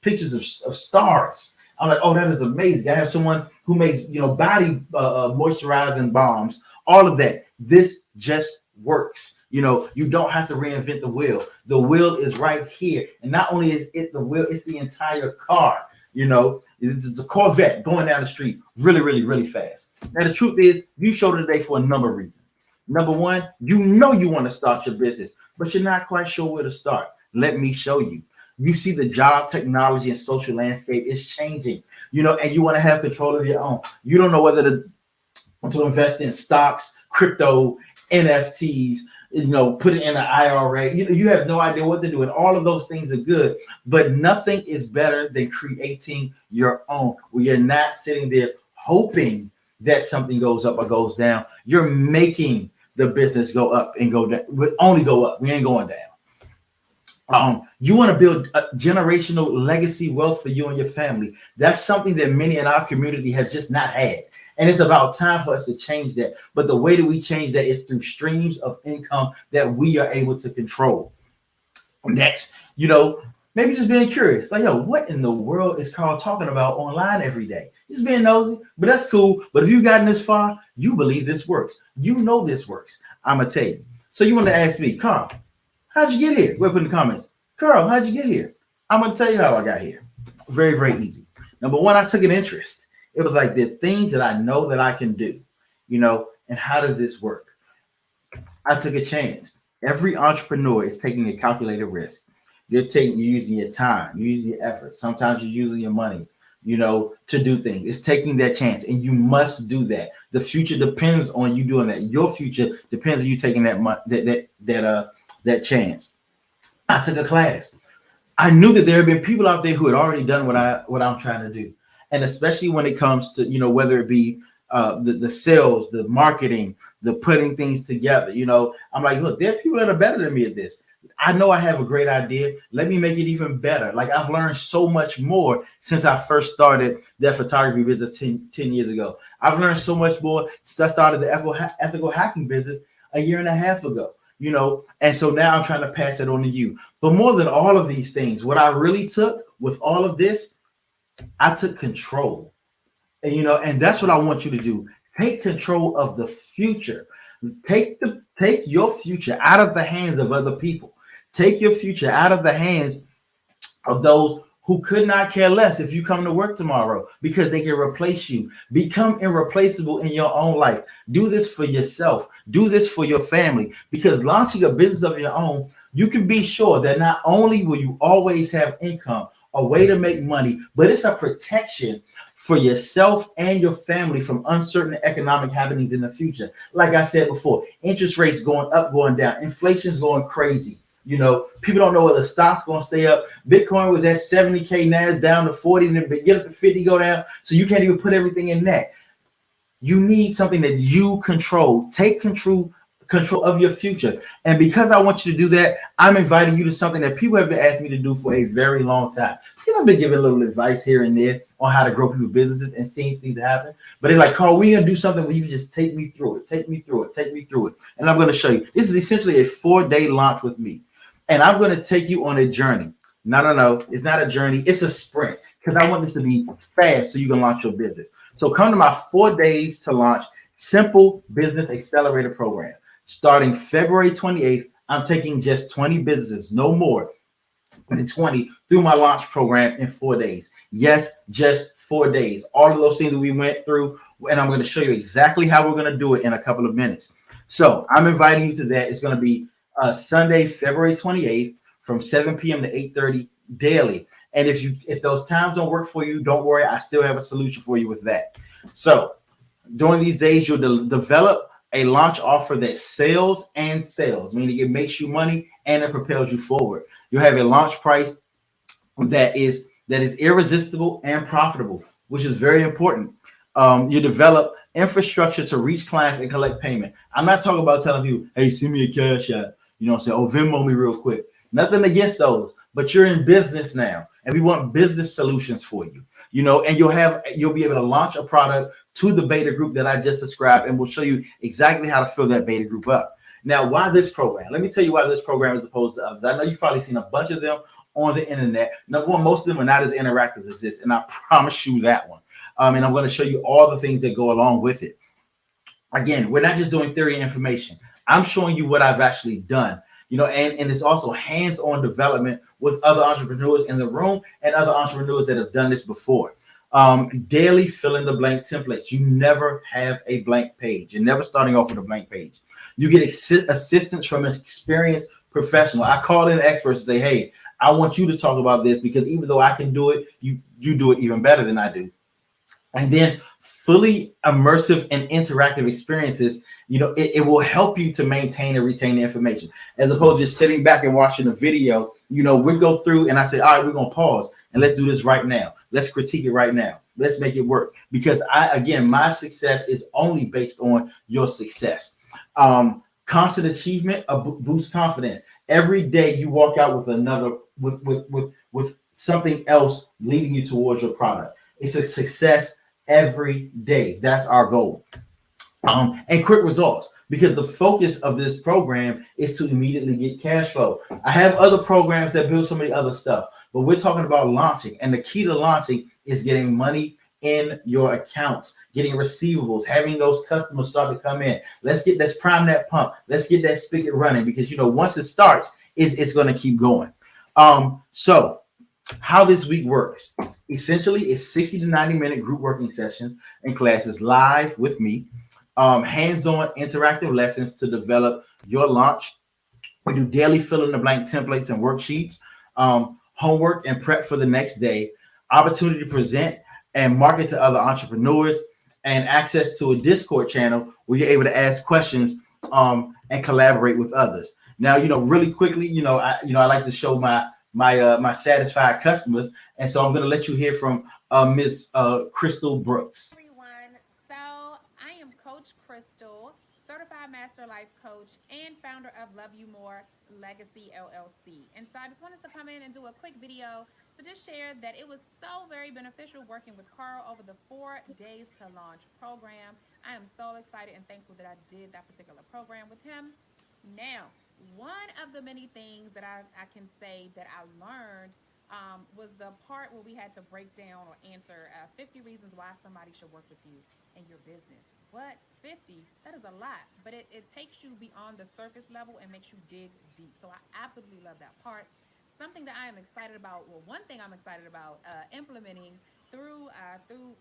S1: pictures of stars. I'm like, oh, that is amazing. I have someone who makes body moisturizing balms, all of that. This just works. You don't have to reinvent the wheel. The wheel is right here. And not only is it the wheel, it's the entire car. It's a Corvette going down the street really, really, really fast. Now, the truth is, you showed it today for a number of reasons. Number one, you want to start your business, but you're not quite sure where to start. Let me show you. You see the job, technology, and social landscape is changing, and you want to have control of your own. You don't know whether to invest in stocks, crypto, NFTs, put it in an IRA. You have no idea what to do. And all of those things are good, but nothing is better than creating your own, where you're not sitting there hoping that something goes up or goes down. You're making the business go up and go down. We only go up. We ain't going down. You want to build a generational legacy wealth for you and your family. That's something that many in our community have just not had. And it's about time for us to change that. But the way that we change that is through streams of income that we are able to control. Next, maybe just being curious. Like, what in the world is Carl talking about online every day? Just being nosy, but that's cool. But if you've gotten this far, you believe this works. This works. I'm going to tell you. So you want to ask me, Carl, how'd you get here? Go ahead, put in the comments. Carl, how'd you get here? I'm going to tell you how I got here. Very, very easy. Number one, I took an interest. It was like the things that I know that I can do, and how does this work? I took a chance. Every entrepreneur is taking a calculated risk. You're using your time, you're using your effort. Sometimes you're using your money, to do things. It's taking that chance, and you must do that. The future depends on you doing that. Your future depends on you taking that chance. I took a class. I knew that there had been people out there who had already done what I'm trying to do. And especially when it comes to, whether it be the sales, the marketing, the putting things together. I'm like, look, there are people that are better than me at this. I know I have a great idea. Let me make it even better. Like, I've learned so much more since I first started that photography business 10 years ago. I've learned so much more since I started the ethical hacking business a year and a half ago, and so now I'm trying to pass it on to you. But more than all of these things, what I really took with all of this, I took control. And that's what I want you to do. Take control of the future. Take your future out of the hands of other people. Take your future out of the hands of those who could not care less if you come to work tomorrow, because they can replace you. Become irreplaceable in your own life. Do this for yourself. Do this for your family, because launching a business of your own, you can be sure that not only will you always have income, a way to make money, but it's a protection for yourself and your family from uncertain economic happenings in the future. Like I said before, interest rates going up, going down, inflation's going crazy. People don't know whether stock's going to stay up. Bitcoin was at 70K, now it's down to 40, and then get up to 50, go down. So you can't even put everything in that. You need something that you control. Take control of your future. And because I want you to do that, I'm inviting you to something that people have been asking me to do for a very long time. Because I've been giving a little advice here and there on how to grow people's businesses and seeing things happen. But they're like, Carl, we're going to do something where you can just take me through it. And I'm going to show you. This is essentially a 4-day launch with me. And I'm going to take you on a journey. No. It's not a journey. It's a sprint, because I want this to be fast so you can launch your business. So come to my 4 days to launch simple business accelerator program. Starting February 28th, I'm taking just 20 businesses, no more than 20, through my launch program in 4 days. Yes, just 4 days. All of those things that we went through, and I'm going to show you exactly how we're going to do it in a couple of minutes. So I'm inviting you to that. It's going to be Sunday, February 28th, from 7 p.m. to 8:30 daily. And if those times don't work for you, don't worry. I still have a solution for you with that. So during these days, you'll develop a launch offer that sells, meaning it makes you money and it propels you forward. You'll have a launch price that is irresistible and profitable, which is very important. You develop infrastructure to reach clients and collect payment. I'm not talking about telling people, hey, send me a cash app. Say, oh, Venmo me real quick. Nothing against those, but you're in business now, and we want business solutions for you. And you'll be able to launch a product to the beta group that I just described, and we'll show you exactly how to fill that beta group up. Now, why this program? Let me tell you why this program is opposed to others. I know you've probably seen a bunch of them on the internet. Number one, most of them are not as interactive as this, and I promise you that one. And I'm going to show you all the things that go along with it. Again, we're not just doing theory and information. I'm showing you what I've actually done. And it's also hands-on development with other entrepreneurs in the room and other entrepreneurs that have done this before. Daily fill in the blank templates. You never have a blank page. You're never starting off with a blank page. You get assistance from an experienced professional. I call in experts and say, hey, I want you to talk about this, because even though I can do it, you do it even better than I do. And then fully immersive and interactive experiences, it will help you to maintain and retain the information, as opposed to just sitting back and watching a video. We go through and I say, all right, we're going to pause and let's do this right now. Let's critique it right now. Let's make it work. Because my success is only based on your success. Constant achievement boosts confidence. Every day you walk out with something else leading you towards your product. It's a success every day. That's our goal. And quick results, because the focus of this program is to immediately get cash flow. I have other programs that build some of the other stuff, but we're talking about launching. And the key to launching is getting money in your accounts, getting receivables, having those customers start to come in. Let's prime that pump. Let's get that spigot running, because once it starts, it's going to keep going. So how this week works. Essentially, it's 60 to 90-minute group working sessions and classes live with me. Hands-on interactive lessons to develop your launch. We do daily fill in the blank templates and worksheets, homework and prep for the next day, opportunity to present and market to other entrepreneurs, and access to a Discord channel where you're able to ask questions and collaborate with others. Now, really quickly, I like to show my satisfied customers, and so I'm going to let you hear from Miss Crystal Brooks.
S3: Everyone, so Master Life Coach and founder of Love You More Legacy LLC. And so I just wanted to come in and do a quick video to just share that it was so very beneficial working with Carl over the 4 days to launch program. I am so excited and thankful that I did that particular program with him. Now, one of the many things that I can say that I learned was the part where we had to break down or answer 50 reasons why somebody should work with you in your business. What? 50? That is a lot, but it takes you beyond the surface level and makes you dig deep. So I absolutely love that part. Something that I am excited about, well, one thing I'm excited about implementing through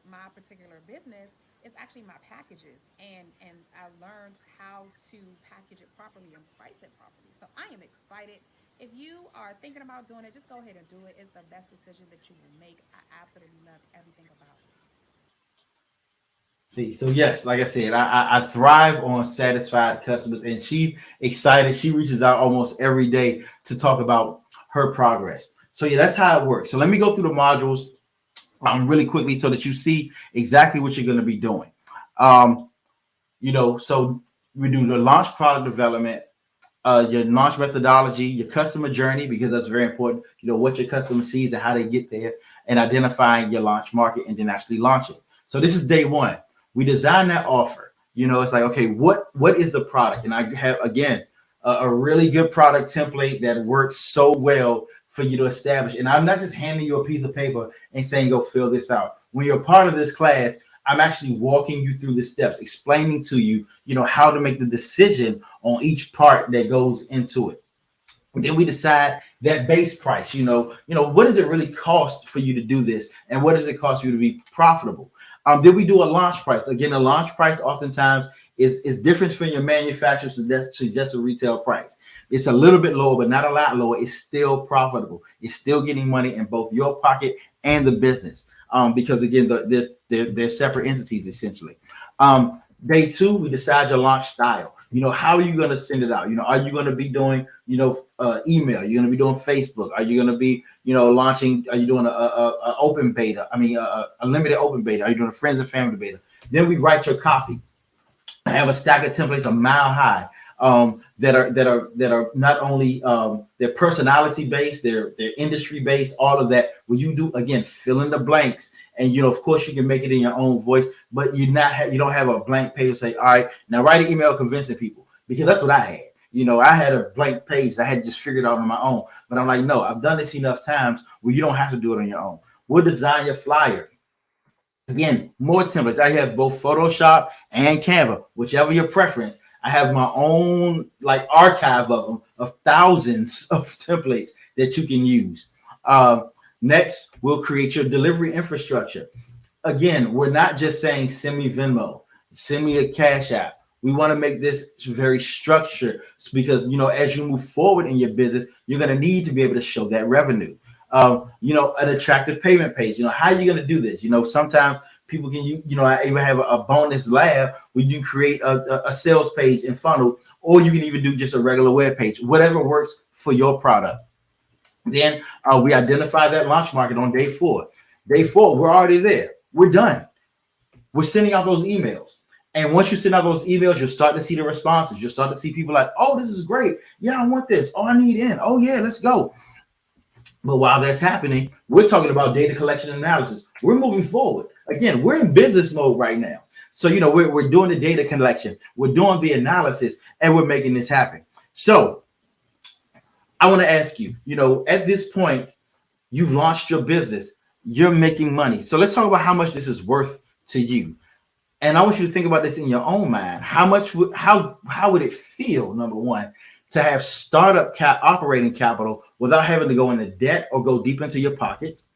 S3: my particular business is actually my packages, and I learned how to package it properly and price it properly. So I am excited. If you are thinking about doing it, just go ahead and do it. It's the best decision that you will make. I absolutely love everything about it.
S1: See, so yes, like I said, I thrive on satisfied customers, and she's excited. She reaches out almost every day to talk about her progress. So yeah, that's how it works. So let me go through the modules really quickly so that you see exactly what you're going to be doing. So we do the launch product development, your launch methodology, your customer journey, because that's very important. What your customer sees and how they get there, and identifying your launch market and then actually launching. So this is day one. We design that offer. It's like, okay, what is the product? And I have, again, a really good product template that works so well for you to establish. And I'm not just handing you a piece of paper and saying, go fill this out. When you're part of this class, I'm actually walking you through the steps, explaining to you, how to make the decision on each part that goes into it. And then we decide that base price, what does it really cost for you to do this? And what does it cost you to be profitable? Then we do a launch price. Again, a launch price oftentimes is different from your manufacturer to just a retail price. It's a little bit lower, but not a lot lower. It's still profitable. It's still getting money in both your pocket and the business. Because again, they're separate entities essentially. Day two, we decide your launch style. How are you going to send it out? Are you going to be doing, email? You're going to be doing Facebook? Are you going to be, launching? Are you doing a open beta? A limited open beta? Are you doing a friends and family beta? Then we write your copy. I have a stack of templates a mile high that are not only they're personality based, they're industry based, all of that. Where you do, again, fill in the blanks, and of course you can make it in your own voice, but you don't have a blank page to say, all right, now write an email convincing people, because that's what I had. I had a blank page that I had just figured out on my own, but I'm like, no, I've done this enough times where you don't have to do it on your own. We'll design your flyer. Again, more templates. I have both Photoshop and Canva, whichever your preference. I have my own archive of them, of thousands of templates that you can use. Next, we'll create your delivery infrastructure. Again, we're not just saying send me Venmo, send me a Cash App. We want to make this very structured, because as you move forward in your business, you're going to need to be able to show that revenue. An attractive payment page. How are you going to do this? Sometimes people can, I even have a bonus lab where you can create a sales page and funnel, or you can even do just a regular web page, whatever works for your product. Then we identify that launch market on day 4. Day 4, we're already there. We're done. We're sending out those emails. And once you send out those emails, you'll start to see the responses. You'll start to see people like, oh, this is great. Yeah, I want this. Oh, I need in. Oh, yeah, let's go. But while that's happening, we're talking about data collection and analysis. We're moving forward. Again, we're in business mode right now. So, we're doing the data collection. We're doing the analysis, and we're making this happen. So I want to ask you, at this point, you've launched your business. You're making money. So let's talk about how much this is worth to you. And I want you to think about this in your own mind. How would it feel, number one, to have startup operating capital without having to go into debt or go deep into your pockets?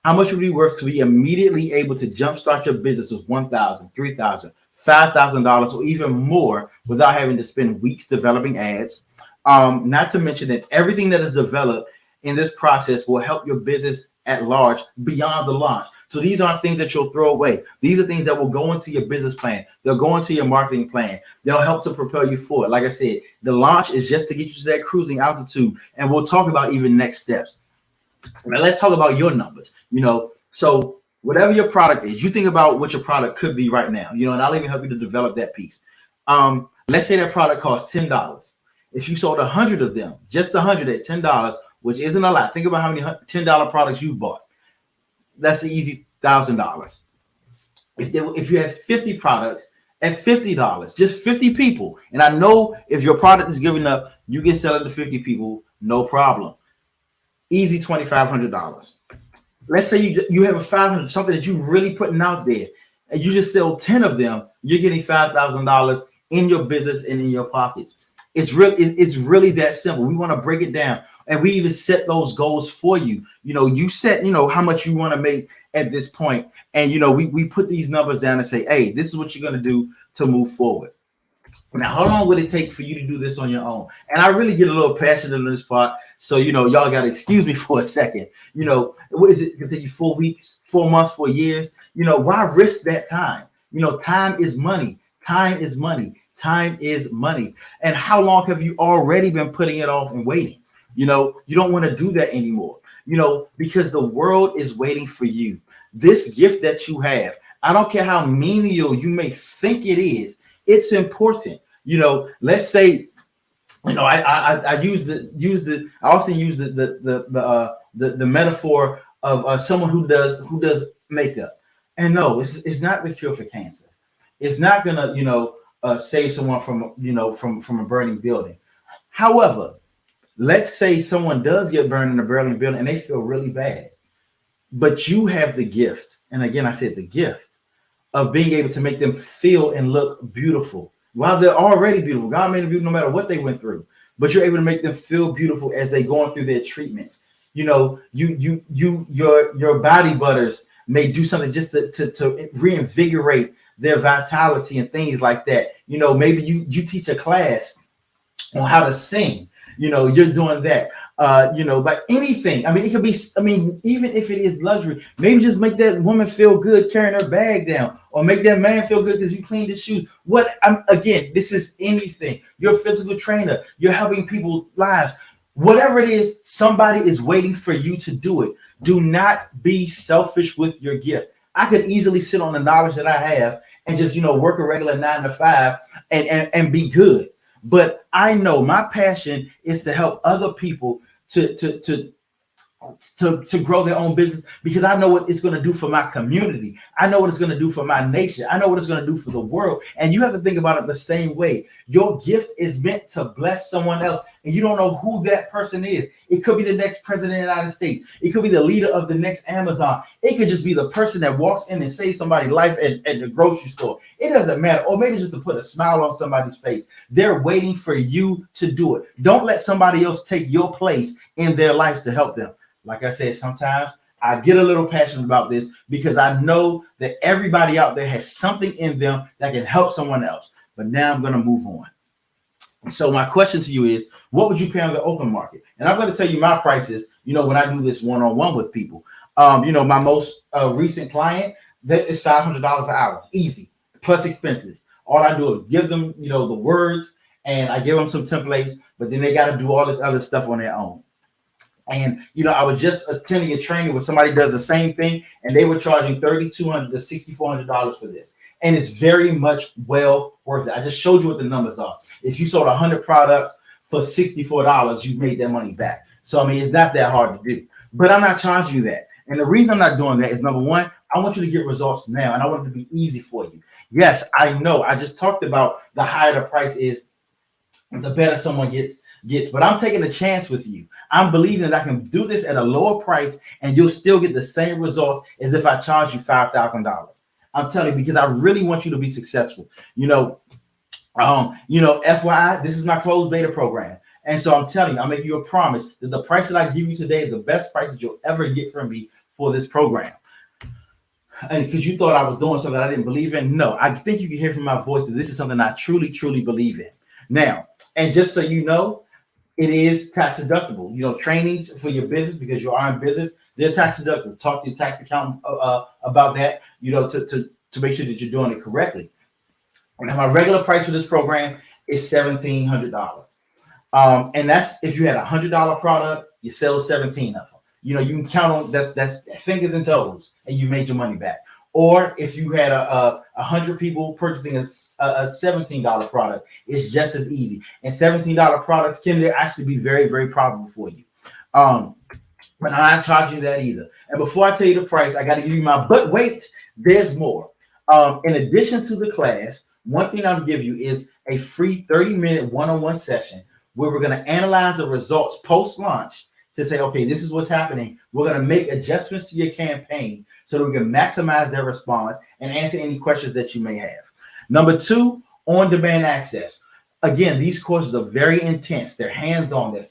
S1: How much would it be worth to be immediately able to jumpstart your business with $1,000, $3,000, $5,000, or even more without having to spend weeks developing ads? Not to mention that everything that is developed in this process will help your business at large beyond the launch. So these aren't things that you'll throw away. These are things that will go into your business plan. They'll go into your marketing plan. They'll help to propel you forward. Like I said, the launch is just to get you to that cruising altitude. And we'll talk about even next steps. Now let's talk about your numbers. So whatever your product is, you think about what your product could be right now, and I'll even help you to develop that piece. Let's say that product costs $10. If you sold 100 of them, just 100 at $10, which isn't a lot. Think about how many $10 products you bought. That's an easy $1,000. If you had 50 products at $50, just 50 people, and I know if your product is giving up, you can sell it to 50 people, no problem. Easy $2,500. Let's say you have a 500, something that you're really putting out there, and you just sell 10 of them, you're getting $5,000 in your business and in your pockets. It's really that simple. We want to break it down, and we even set those goals for you. You set, how much you want to make at this point, and we put these numbers down and say, hey, this is what you're going to do to move forward. Now, how long would it take for you to do this on your own? And I really get a little passionate on this part, so y'all got to excuse me for a second. What is it? It take you 4 weeks, 4 months, 4 years? Why risk that time? Time is money. Time is money. Time is money. And how long have you already been putting it off and waiting? You don't want to do that anymore, because the world is waiting for you. This gift that you have, I don't care how menial you may think it is, it's important. Let's say, I often use the metaphor of someone who does makeup. And no, it's not the cure for cancer. It's not gonna, save someone from a burning building. However, let's say someone does get burned in a burning building and they feel really bad, but you have the gift. And again, I said the gift of being able to make them feel and look beautiful while they're already beautiful. God made them beautiful no matter what they went through, but you're able to make them feel beautiful as they're going through their treatments. Your body butters may do something just to reinvigorate their vitality and things like that. Maybe you teach a class on how to sing. You're doing that. But anything. It could be. Even if it is luxury, maybe just make that woman feel good carrying her bag down, or make that man feel good because you cleaned his shoes. Again, this is anything. You're a physical trainer. You're helping people's lives. Whatever it is, somebody is waiting for you to do it. Do not be selfish with your gift. I could easily sit on the knowledge that I have and just, work a regular 9 to 5 and be good. But I know my passion is to help other people to grow their own business, because I know what it's going to do for my community. I know what it's going to do for my nation. I know what it's going to do for the world. And you have to think about it the same way. Your gift is meant to bless someone else, and you don't know who that person is. It could be the next president of the United States. It could be the leader of the next Amazon. It could just be the person that walks in and saves somebody's life at the grocery store. It doesn't matter. Or maybe just to put a smile on somebody's face. They're waiting for you to do it. Don't let somebody else take your place in their lives to help them. Like I said, sometimes I get a little passionate about this because I know that everybody out there has something in them that can help someone else. But now I'm going to move on. So my question to you is, what would you pay on the open market? And I'm going to tell you my prices, when I do this one-on-one with people. My most recent client, that is $500 an hour, easy, plus expenses. All I do is give them, the words, and I give them some templates, but then they got to do all this other stuff on their own. And, I was just attending a training where somebody does the same thing, and they were charging $3,200 to $6,400 for this. And it's very much well worth it. I just showed you what the numbers are. If you sold 100 products for $64, you made that money back. So, it's not that hard to do. But I'm not charging you that. And the reason I'm not doing that is, number one, I want you to get results now, and I want it to be easy for you. Yes, I know. I just talked about the higher the price is, the better someone gets. But I'm taking a chance with you. I'm believing that I can do this at a lower price and you'll still get the same results as if I charge you $5,000. I'm telling you, because I really want you to be successful. FYI, this is my closed beta program. And so I'm telling you, I'll make you a promise that the price that I give you today is the best price that you'll ever get from me for this program. And because you thought I was doing something I didn't believe in. No, I think you can hear from my voice that this is something I truly, truly believe in. Now, and just so you know, it is tax deductible. Trainings for your business, because you are in business, they're tax deductible. Talk to your tax accountant about that, to make sure that you're doing it correctly. Now, my regular price for this program is $1,700. And that's if you had a $100 product, you sell 17 of them. You can count on that's fingers and toes, and you made your money back. Or if you had a 100 people purchasing a $17 product, it's just as easy. And $17 products can actually be very, very profitable for you. But I'm not charging you that either. And before I tell you the price, I got to give you but wait, there's more. In addition to the class, one thing I'll give you is a free 30-minute one-on-one session where we're going to analyze the results post-launch to say, okay, this is what's happening. We're going to make adjustments to your campaign so that we can maximize their response and answer any questions that you may have. Number 2, on-demand access. Again, these courses are very intense. They're hands-on. They're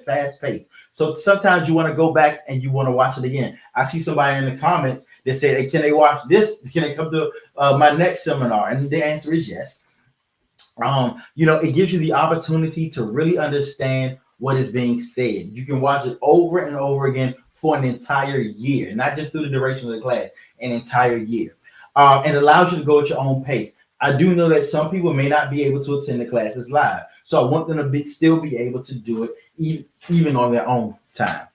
S1: fast-paced. So sometimes you want to go back and you want to watch it again. I see somebody in the comments that said, hey, can they watch this? Can they come to my next seminar? And the answer is yes. It gives you the opportunity to really understand what is being said. You can watch it over and over again for an entire year, not just through the duration of the class, an entire year. And allows you to go at your own pace. I do know that some people may not be able to attend the classes live. So I want them to still be able to do it even on their own time.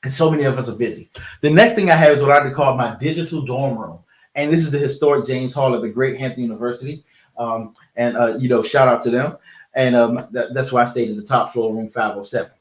S1: And so many of us are busy. The next thing I have is what I call my digital dorm room. And this is the historic James Hall at the great Hampton University. Shout out to them. And that's why I stayed in the top floor, room 507.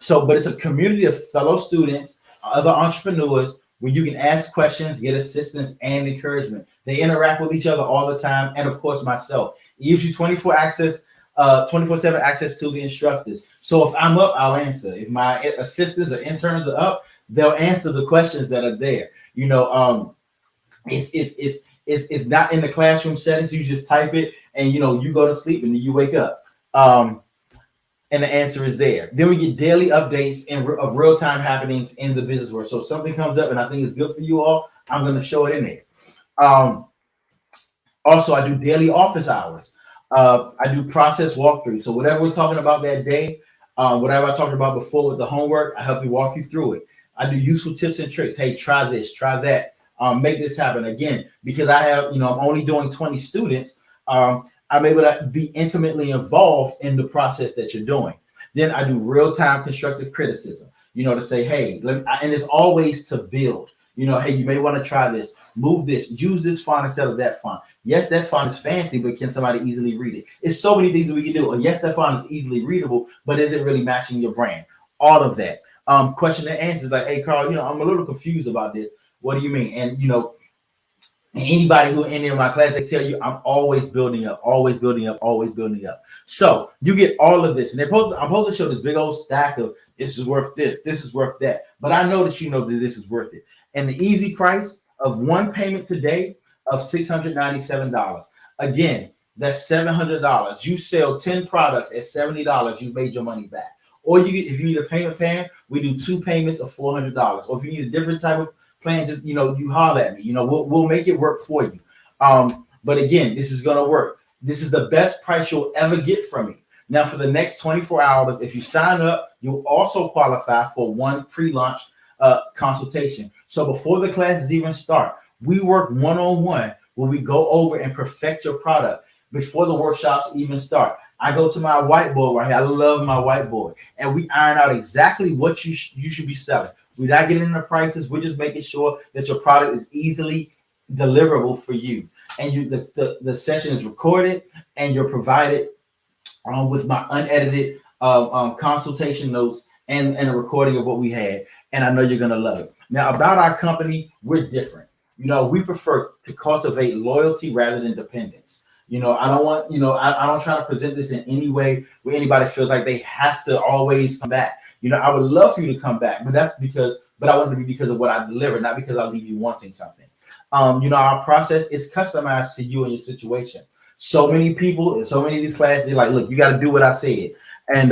S1: But it's a community of fellow students, other entrepreneurs, where you can ask questions, get assistance, and encouragement. They interact with each other all the time, and of course, myself. It gives you 24/7 access to the instructors. So if I'm up, I'll answer. If my assistants or interns are up, they'll answer the questions that are there. It's not in the classroom setting, so you just type it, and you go to sleep, and then you wake up. And the answer is there. Then we get daily updates of real-time happenings in the business world. So if something comes up and I think it's good for you all, I'm going to show it in there. Also, I do daily office hours. I do process walkthroughs. So whatever we're talking about that day, whatever I talked about before with the homework, I help you walk you through it. I do useful tips and tricks. Hey, try this, try that. Make this happen. Again, because I have, I'm only doing 20 students. I'm able to be intimately involved in the process that you're doing. Then I do real-time constructive criticism, to say, hey, and it's always to build, hey, you may want to try this, move this, use this font instead of that font. Yes, that font is fancy, but can somebody easily read it? It's so many things that we can do. And yes, that font is easily readable, but is it really matching your brand? All of that. Question and answers like, hey, Carl, I'm a little confused about this. What do you mean? And, and anybody who in any of my class, they tell you I'm always building up, always building up, always building up. So you get all of this. And I'm supposed to show this big old stack of this is worth this is worth that. But I know that you know that this is worth it. And the easy price of one payment today of $697. Again, that's $700. You sell 10 products at $70, you made your money back. Or if you need a payment plan, we do 2 payments of $400. Or if you need a different type of plan, just you holler at me. We'll make it work for you. But again, this is gonna work. This is the best price you'll ever get from me. Now, for the next 24 hours, if you sign up, you'll also qualify for one pre-launch consultation. So before the classes even start, we work one-on-one where we go over and perfect your product before the workshops even start. I go to my whiteboard right here. I love my whiteboard, and we iron out exactly what you should be selling. We're not getting into prices. We're just making sure that your product is easily deliverable for you. And the session is recorded, and you're provided with my unedited consultation notes and a recording of what we had. And I know you're going to love it. Now, about our company, we're different. We prefer to cultivate loyalty rather than dependence. I don't want, I don't try to present this in any way where anybody feels like they have to always come back. I would love for you to come back, but I want it to be because of what I deliver, not because I'll leave you wanting something. Our process is customized to you and your situation. So many people in so many of these classes, they're like, look, you got to do what I said. And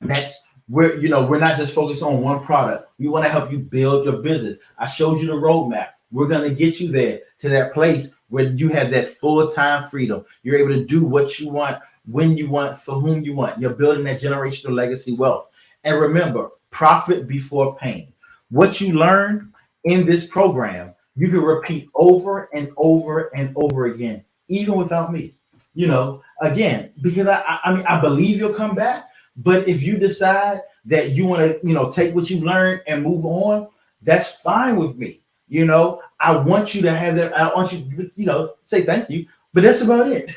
S1: that's where, we're not just focused on one product. We want to help you build your business. I showed you the roadmap. We're going to get you there to that place where you have that full-time freedom. You're able to do what you want, when you want, for whom you want. You're building that generational legacy wealth. And remember, profit before pain. What you learn in this program, you can repeat over and over and over again, even without me. Again, because I believe you'll come back. But if you decide that you want to, take what you've learned and move on, that's fine with me. I want you to have that. I want you, say thank you, but that's about it.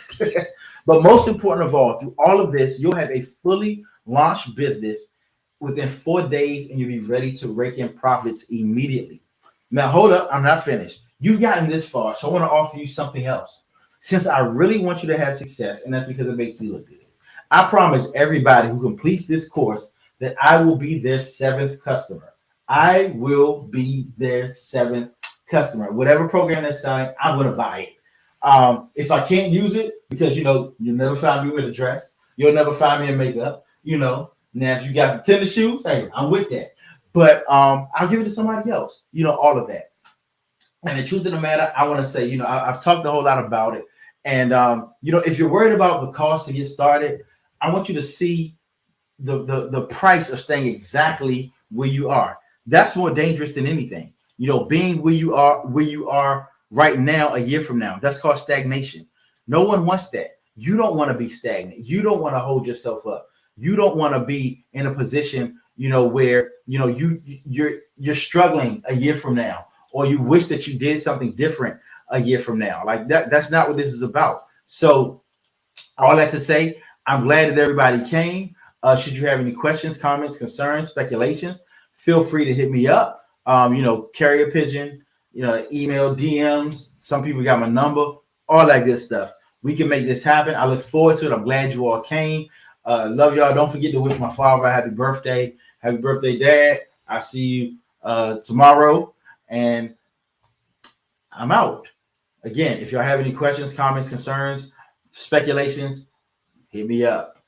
S1: But most important of all, through all of this, you'll have a fully launched business within 4 days, and you'll be ready to rake in profits immediately. Now, hold up, I'm not finished. You've gotten this far, so I want to offer you something else. Since I really want you to have success, and that's because it makes me look good, I promise everybody who completes this course that I will be their seventh customer. I will be their seventh customer. Whatever program they're selling, I'm going to buy it. If I can't use it, because you'll never find me with a dress, you'll never find me in makeup. Now if you got the tennis shoes, hey, I'm with that. But I'll give it to somebody else. All of that. And the truth of the matter, I want to say, I've talked a whole lot about it. And if you're worried about the cost to get started, I want you to see the price of staying exactly where you are. That's more dangerous than anything. Being where you are right now, a year from now, that's called stagnation. No one wants that. You don't want to be stagnant. You don't want to hold yourself up. You don't want to be in a position, where you're struggling a year from now, or you wish that you did something different a year from now. Like that's not what this is about. So all that to say, I'm glad that everybody came. Should you have any questions, comments, concerns, speculations, feel free to hit me up. Carrier pigeon, email, DMs. Some people got my number, all that good stuff. We can make this happen. I look forward to it. I'm glad you all came. Love y'all. Don't forget to wish my father a happy birthday. Happy birthday, Dad. I'll see you tomorrow. And I'm out. Again, if y'all have any questions, comments, concerns, speculations, hit me up.